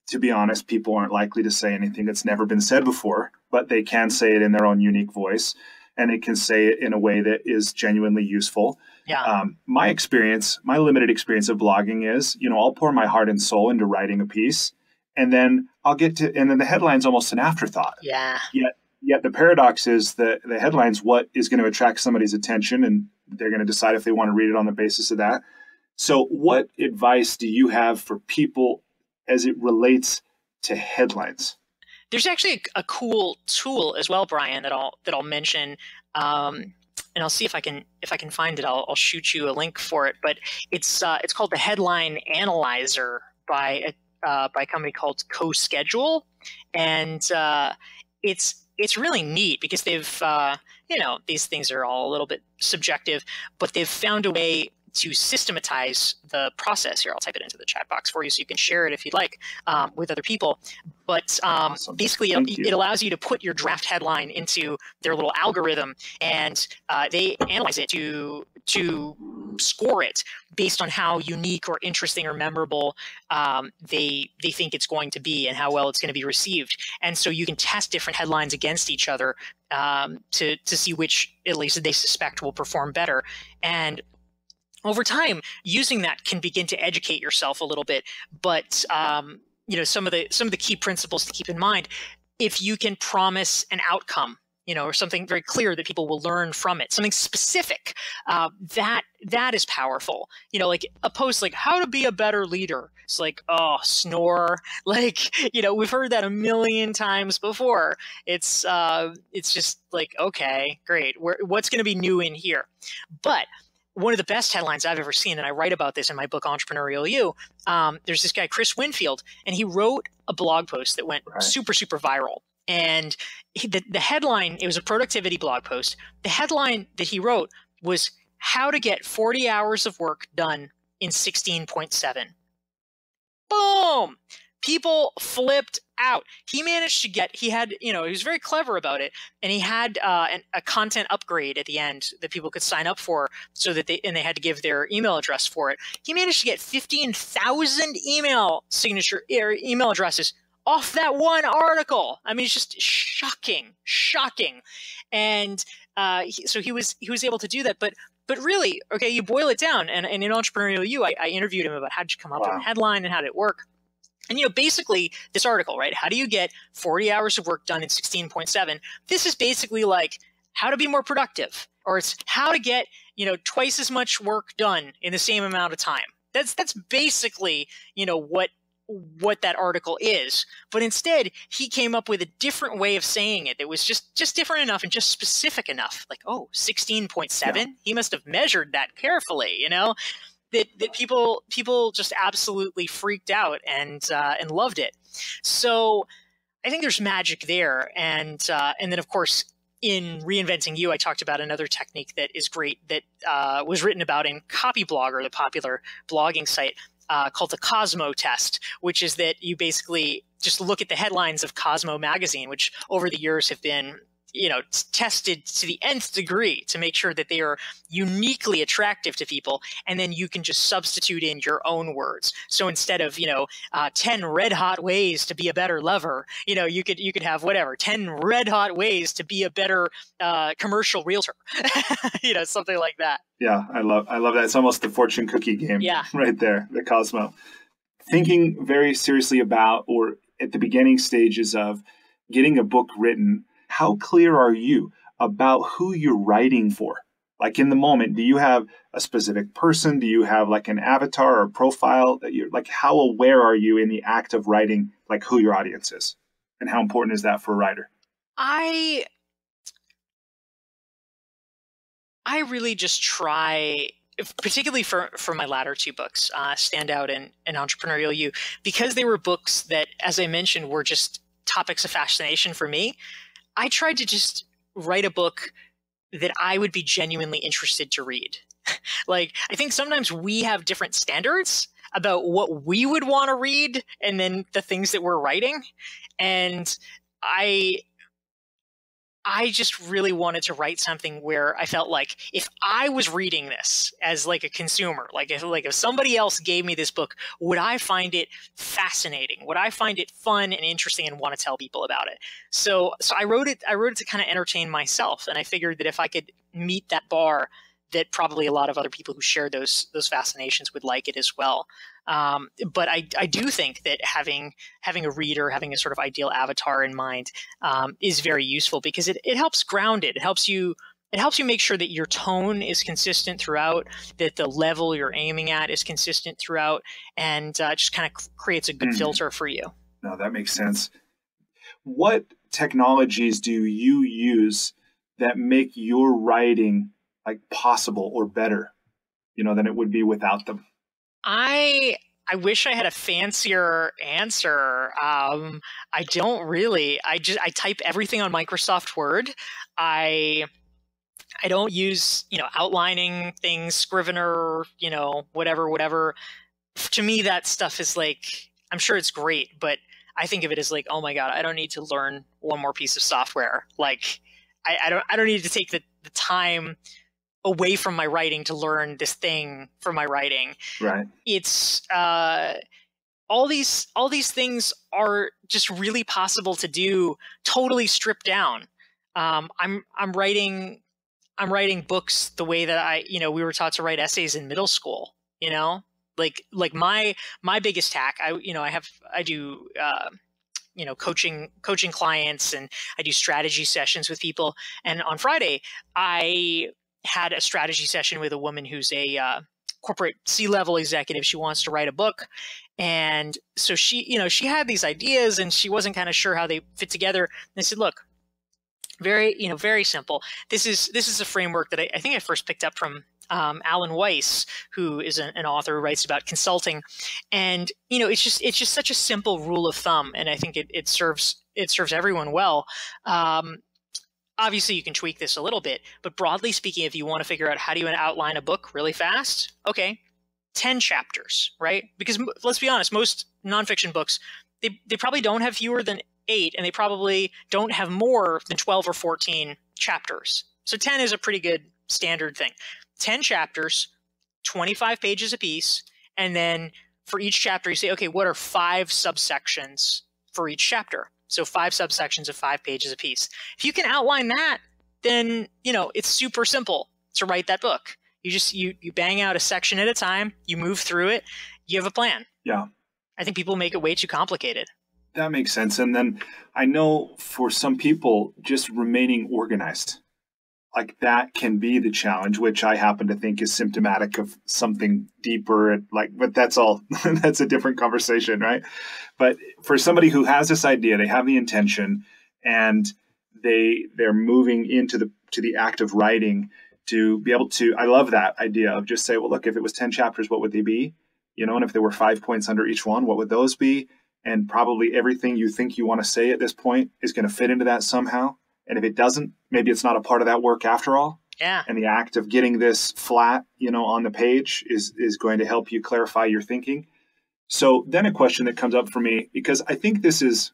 to be honest, people aren't likely to say anything that's never been said before, but they can say it in their own unique voice. And it can say it in a way that is genuinely useful. Yeah. My limited experience of blogging is, I'll pour my heart and soul into writing a piece, and then and then the headline's almost an afterthought. Yeah. Yet the paradox is that the headline's what is going to attract somebody's attention, and they're going to decide if they want to read it on the basis of that. So what advice do you have for people as it relates to headlines? There's actually a cool tool as well, Bryan, that I'll mention, and I'll see if I can find it. I'll shoot you a link for it. But it's called the Headline Analyzer by a company called CoSchedule, and it's really neat because they've these things are all a little bit subjective, but they've found a way to systematize the process. Here, I'll type it into the chat box for you so you can share it if you'd like with other people. But Awesome. basically, it allows you to put your draft headline into their little algorithm, and they analyze it to score it based on how unique or interesting or memorable they think it's going to be and how well it's going to be received. And so you can test different headlines against each other to see which, at least they suspect, will perform better. And over time, using that can begin to educate yourself a little bit. But some of the key principles to keep in mind: if you can promise an outcome, or something very clear that people will learn from it, something specific, that is powerful. Like a post like "How to be a better leader." It's like, oh, snore. Like, we've heard that a million times before. It's just like, okay, great. What's going to be new in here? But one of the best headlines I've ever seen, and I write about this in my book, Entrepreneurial You, there's this guy, Chris Winfield, and he wrote a blog post that went super, super viral. And the headline, it was a productivity blog post. The headline that he wrote was "How to Get 40 Hours of Work Done in 16.7. Boom! People flipped out. He managed to get, he was very clever about it. And he had a content upgrade at the end that people could sign up for, so that they had to give their email address for it. He managed to get 15,000 email addresses off that one article. I mean, it's just shocking. And so he was able to do that. But really, okay, you boil it down, and in Entrepreneurial You, I interviewed him about how did you come up with a headline and how did it work. And, basically this article, right? How do you get 40 hours of work done in 16.7? This is basically like how to be more productive, or it's how to get, twice as much work done in the same amount of time. That's basically, what that article is. But instead, he came up with a different way of saying it. It was just different enough and just specific enough. Like, 16.7? Yeah. He must have measured that carefully, that people just absolutely freaked out and loved it. So I think there's magic there. And then, of course, in Reinventing You, I talked about another technique that is great that was written about in Copyblogger, the popular blogging site, called the Cosmo test, which is that you basically just look at the headlines of Cosmo magazine, which over the years have been tested to the nth degree to make sure that they are uniquely attractive to people. And then you can just substitute in your own words. So instead of, 10 red hot ways to be a better lover, you could have whatever, 10 red hot ways to be a better commercial realtor, something like that. Yeah, I love that. It's almost the fortune cookie game right there, the Cosmo. Thinking very seriously about, or at the beginning stages of getting a book written, how clear are you about who you're writing for? Like in the moment, do you have a specific person? Do you have like an avatar or profile that you're like, how aware are you in the act of writing, like who your audience is? And how important is that for a writer? I really just try, particularly for my latter two books, Standout and Entrepreneurial You, because they were books that, as I mentioned, were just topics of fascination for me. I tried to just write a book that I would be genuinely interested to read. Like, I think sometimes we have different standards about what we would want to read and then the things that we're writing. And I just really wanted to write something where I felt like if I was reading this as like a consumer, like if somebody else gave me this book, would I find it fascinating? Would I find it fun and interesting and want to tell people about it? So I wrote it to kind of entertain myself. And I figured that if I could meet that bar, that probably a lot of other people who share those fascinations would like it as well. But I do think that having a reader, having a sort of ideal avatar in mind, is very useful because it helps ground it. It helps you make sure that your tone is consistent throughout, that the level you're aiming at is consistent throughout, and just kind of creates a good filter for you. No, that makes sense. What technologies do you use that make your writing like possible or better, than it would be without them? I wish I had a fancier answer. I don't really. I type everything on Microsoft Word. I don't use, outlining things, Scrivener, whatever. To me, that stuff is like, I'm sure it's great, but I think of it as like, oh my God, I don't need to learn one more piece of software. Like, I don't need to take the time away from my writing to learn this thing for my writing. Right. It's all these things are just really possible to do, totally stripped down. I'm writing I'm writing books the way that we were taught to write essays in middle school, like my biggest hack, I do, coaching clients, and I do strategy sessions with people. And on Friday, I had a strategy session with a woman who's a corporate C-level executive. She wants to write a book. And so she had these ideas and she wasn't kind of sure how they fit together. And I said, look, very simple. This is a framework that I think I first picked up from Alan Weiss, who is an author who writes about consulting. And, it's just such a simple rule of thumb. And I think it serves everyone well. Obviously, you can tweak this a little bit, but broadly speaking, if you want to figure out how do you outline a book really fast, okay, 10 chapters, right? Because let's be honest, most nonfiction books, they probably don't have fewer than 8, and they probably don't have more than 12 or 14 chapters. So 10 is a pretty good standard thing. 10 chapters, 25 pages apiece, and then for each chapter, you say, okay, what are 5 subsections for each chapter? So 5 subsections of 5 pages apiece. If you can outline that, then, it's super simple to write that book. You just, you bang out a section at a time, you move through it, you have a plan. Yeah. I think people make it way too complicated. That makes sense. And then I know for some people, just remaining organized, like that can be the challenge, which I happen to think is symptomatic of something deeper. But that's all, that's a different conversation, right? But for somebody who has this idea, they have the intention, and they're moving into the act of writing, to be able to, I love that idea of just say, well, look, if it was 10 chapters, what would they be? And if there were 5 points under each one, what would those be? And probably everything you think you want to say at this point is going to fit into that somehow. And if it doesn't, maybe it's not a part of that work after all. Yeah. And the act of getting this flat, on the page is going to help you clarify your thinking. So then a question that comes up for me, because I think this is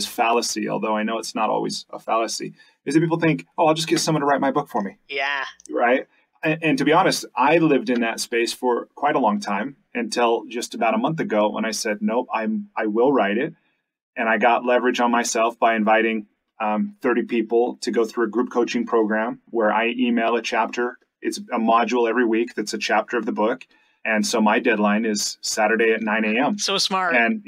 fallacy, although I know it's not always a fallacy, is that people think, oh, I'll just get someone to write my book for me. Yeah. Right. And to be honest, I lived in that space for quite a long time until just about a month ago when I said, nope, I will write it. And I got leverage on myself by inviting 30 people to go through a group coaching program where I email a chapter. It's a module every week that's a chapter of the book. And so my deadline is Saturday at 9 a.m. So smart. And,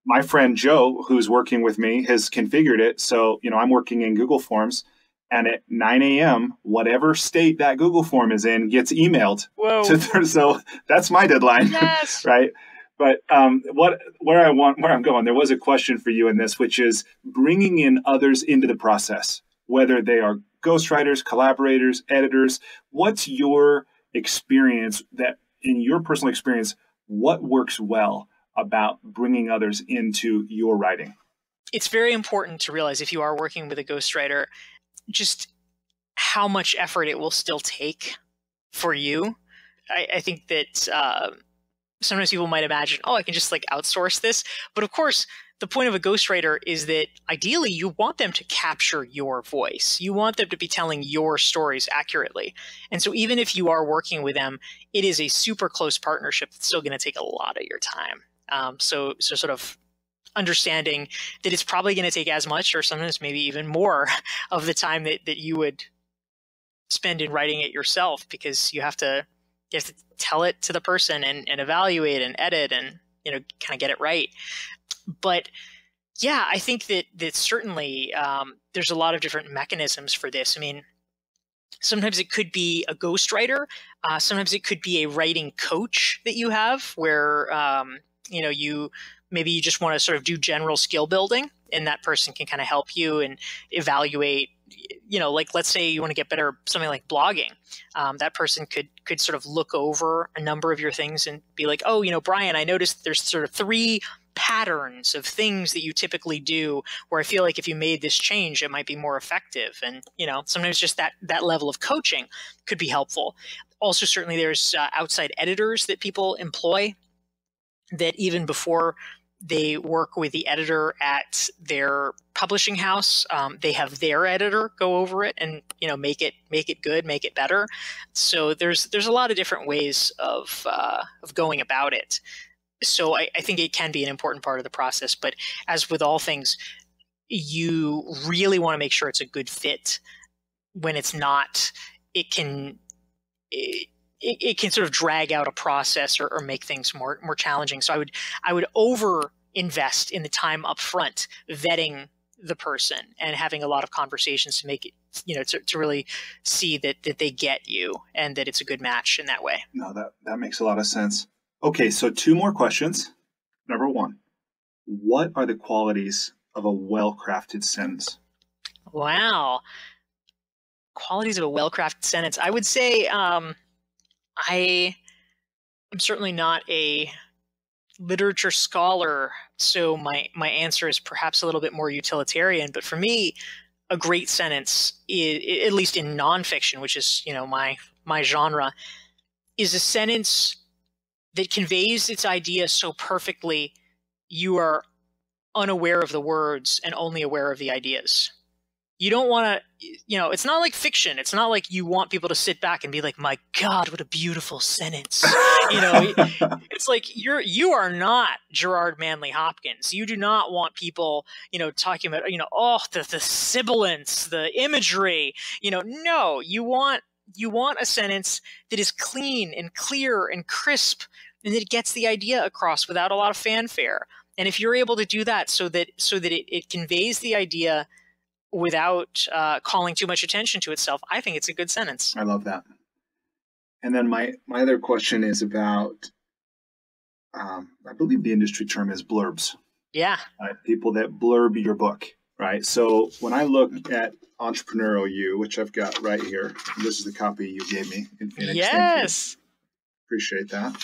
my friend Joe, who's working with me, has configured it. So, I'm working in Google Forms. And at 9 a.m., whatever state that Google form is in gets emailed. Whoa. So that's my deadline. Yes. Right. But where I'm going, there was a question for you in this, which is bringing in others into the process, whether they are ghostwriters, collaborators, editors. What's your experience, that in your personal experience, what works well about bringing others into your writing? It's very important to realize, if you are working with a ghostwriter, just how much effort it will still take for you. I think that sometimes people might imagine, oh, I can just outsource this. But of course, the point of a ghostwriter is that ideally you want them to capture your voice. You want them to be telling your stories accurately. And so even if you are working with them, it is a super close partnership that's still going to take a lot of your time. So sort of understanding that it's probably going to take as much, or sometimes maybe even more, of the time that you would spend in writing it yourself, because you have to tell it to the person and evaluate and edit and kind of get it right. But yeah, I think that certainly there's a lot of different mechanisms for this. I mean, sometimes it could be a ghostwriter. Sometimes it could be a writing coach that you have, where maybe you just want to sort of do general skill building, and that person can kind of help you and evaluate. Let's say you want to get better at something like blogging. That person could sort of look over a number of your things and be like, oh, Bryan, I noticed there's sort of 3 patterns of things that you typically do where I feel like if you made this change, it might be more effective. And, sometimes just that level of coaching could be helpful. Also, certainly there's outside editors that people employ, that even before they work with the editor at their publishing house, they have their editor go over it and make it good, make it better. So there's a lot of different ways of going about it. So I think it can be an important part of the process. But as with all things, you really want to make sure it's a good fit. When it's not, it can it can sort of drag out a process or make things more challenging. So I would over invest in the time up front vetting the person and having a lot of conversations to make it, to really see that they get you and that it's a good match in that way. No, that makes a lot of sense. Okay, so 2 more questions. Number 1, what are the qualities of a well-crafted sentence? Wow. Qualities of a well-crafted sentence. I would say I am certainly not a literature scholar, so my answer is perhaps a little bit more utilitarian. But for me, a great sentence, at least in nonfiction, which is my genre, is a sentence that conveys its idea so perfectly you are unaware of the words and only aware of the ideas. You don't want to, it's not like fiction. It's not like you want people to sit back and be like, my God, what a beautiful sentence. It's like you are not Gerard Manley Hopkins. You do not want people, talking about, the sibilance, the imagery, no, you want a sentence that is clean and clear and crisp and that gets the idea across without a lot of fanfare. And if you're able to do that so that it conveys the idea without calling too much attention to itself, I think it's a good sentence. I love that. And then my other question is about, I believe the industry term is blurbs. Yeah. People that blurb your book, right? So when I look at Entrepreneurial You, which I've got right here, this is the copy you gave me in Phoenix. Yes. Appreciate that.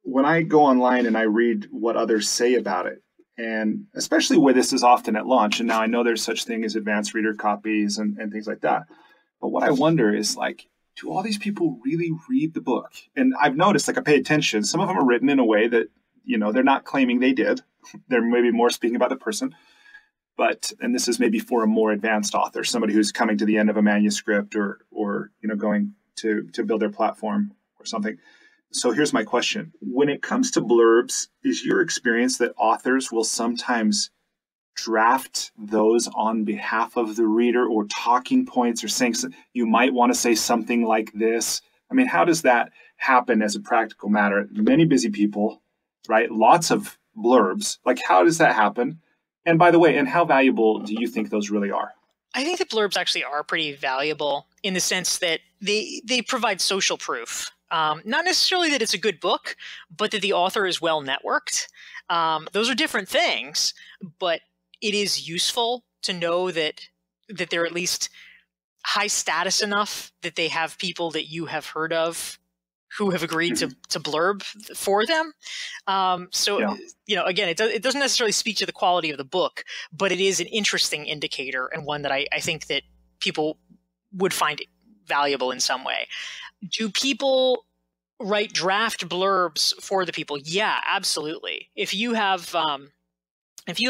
When I go online and I read what others say about it, and especially where this is often at launch, and now I know there's such thing as advanced reader copies and things like that. But what I wonder is, like, do all these people really read the book? And I've noticed, like, I pay attention. Some of them are written in a way that, they're not claiming they did. They're maybe more speaking about the person. And this is maybe for a more advanced author, somebody who's coming to the end of a manuscript or going to build their platform or something. So here's my question. When it comes to blurbs, is your experience that authors will sometimes draft those on behalf of the reader, or talking points, or saying you might want to say something like this? I mean, how does that happen as a practical matter? Many busy people, right? Lots of blurbs. Like, how does that happen? And by the way, and how valuable do you think those really are? I think the blurbs actually are pretty valuable in the sense that they provide social proof. Not necessarily that it's a good book, but that the author is well networked. Those are different things, but it is useful to know that they're at least high status enough that they have people that you have heard of who have agreed to blurb for them. Again, it doesn't necessarily speak to the quality of the book, but it is an interesting indicator, and one that I think that people would find valuable in some way. Do people write draft blurbs for the people? Yeah, absolutely. If you have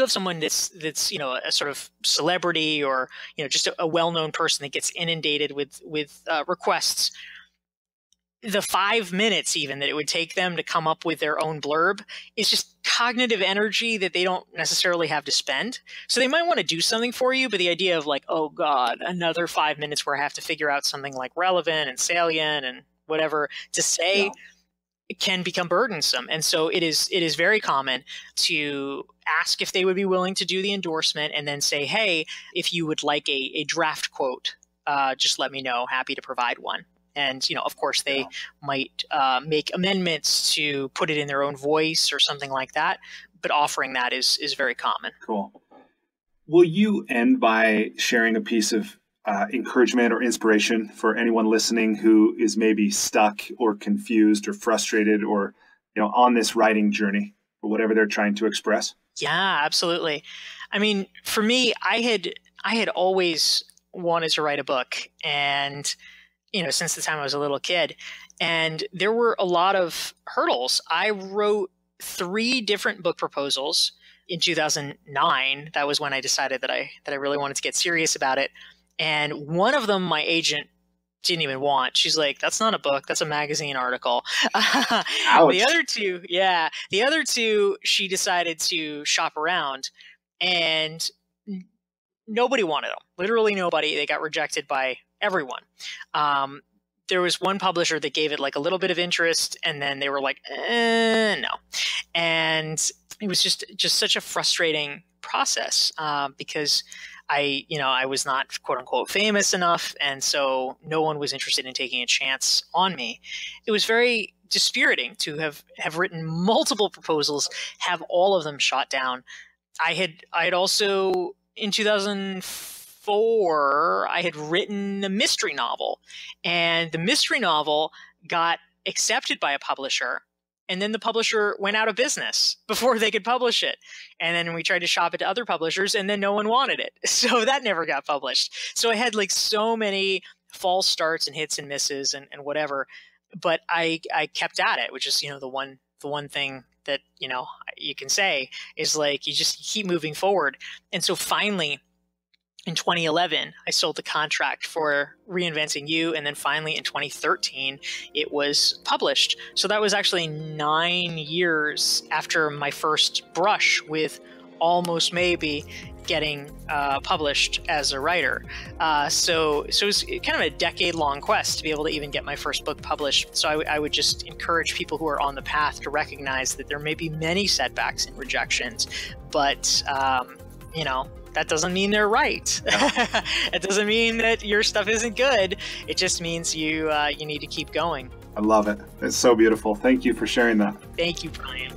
someone that's a sort of celebrity, or just a well-known person that gets inundated with requests, the 5 minutes even that it would take them to come up with their own blurb is just cognitive energy that they don't necessarily have to spend. So they might want to do something for you, but the idea of, like, oh God, another 5 minutes where I have to figure out something like relevant and salient and whatever to say, it can become burdensome. And so it is very common to ask if they would be willing to do the endorsement, and then say, hey, if you would like a draft quote, just let me know. Happy to provide one. And, of course, they might make amendments to put it in their own voice or something like that. But offering that is very common. Cool. Will you end by sharing a piece of encouragement or inspiration for anyone listening who is maybe stuck or confused or frustrated, or, on this writing journey, or whatever they're trying to express? Yeah, absolutely. I mean, for me, I had always wanted to write a book, and since the time I was a little kid. And there were a lot of hurdles. I wrote 3 different book proposals in 2009. That was when I decided that I really wanted to get serious about it. And one of them, my agent didn't even want. She's like, that's not a book, that's a magazine article. Ouch. The other two, she decided to shop around, and nobody wanted them. Literally nobody. They got rejected by everyone. There was one publisher that gave it like a little bit of interest, and then they were like, no. And it was just such a frustrating process because I was not quote unquote famous enough. And so no one was interested in taking a chance on me. It was very dispiriting to have written multiple proposals, have all of them shot down. I had also in 2004, I had written a mystery novel, and the mystery novel got accepted by a publisher. And then the publisher went out of business before they could publish it. And then we tried to shop it to other publishers, and then no one wanted it. So that never got published. So I had like so many false starts and hits and misses and whatever. But I kept at it, which is, the one thing that, you can say is like, you just keep moving forward. And so finally, in 2011, I sold the contract for Reinventing You, and then finally in 2013, it was published. So that was actually 9 years after my first brush with Almost Maybe getting published as a writer. So it was kind of a decade-long quest to be able to even get my first book published. So I would just encourage people who are on the path to recognize that there may be many setbacks and rejections, but that doesn't mean they're right. It doesn't mean that your stuff isn't good. It just means you need to keep going. I love it. It's so beautiful. Thank you for sharing that. Thank you, Bryan.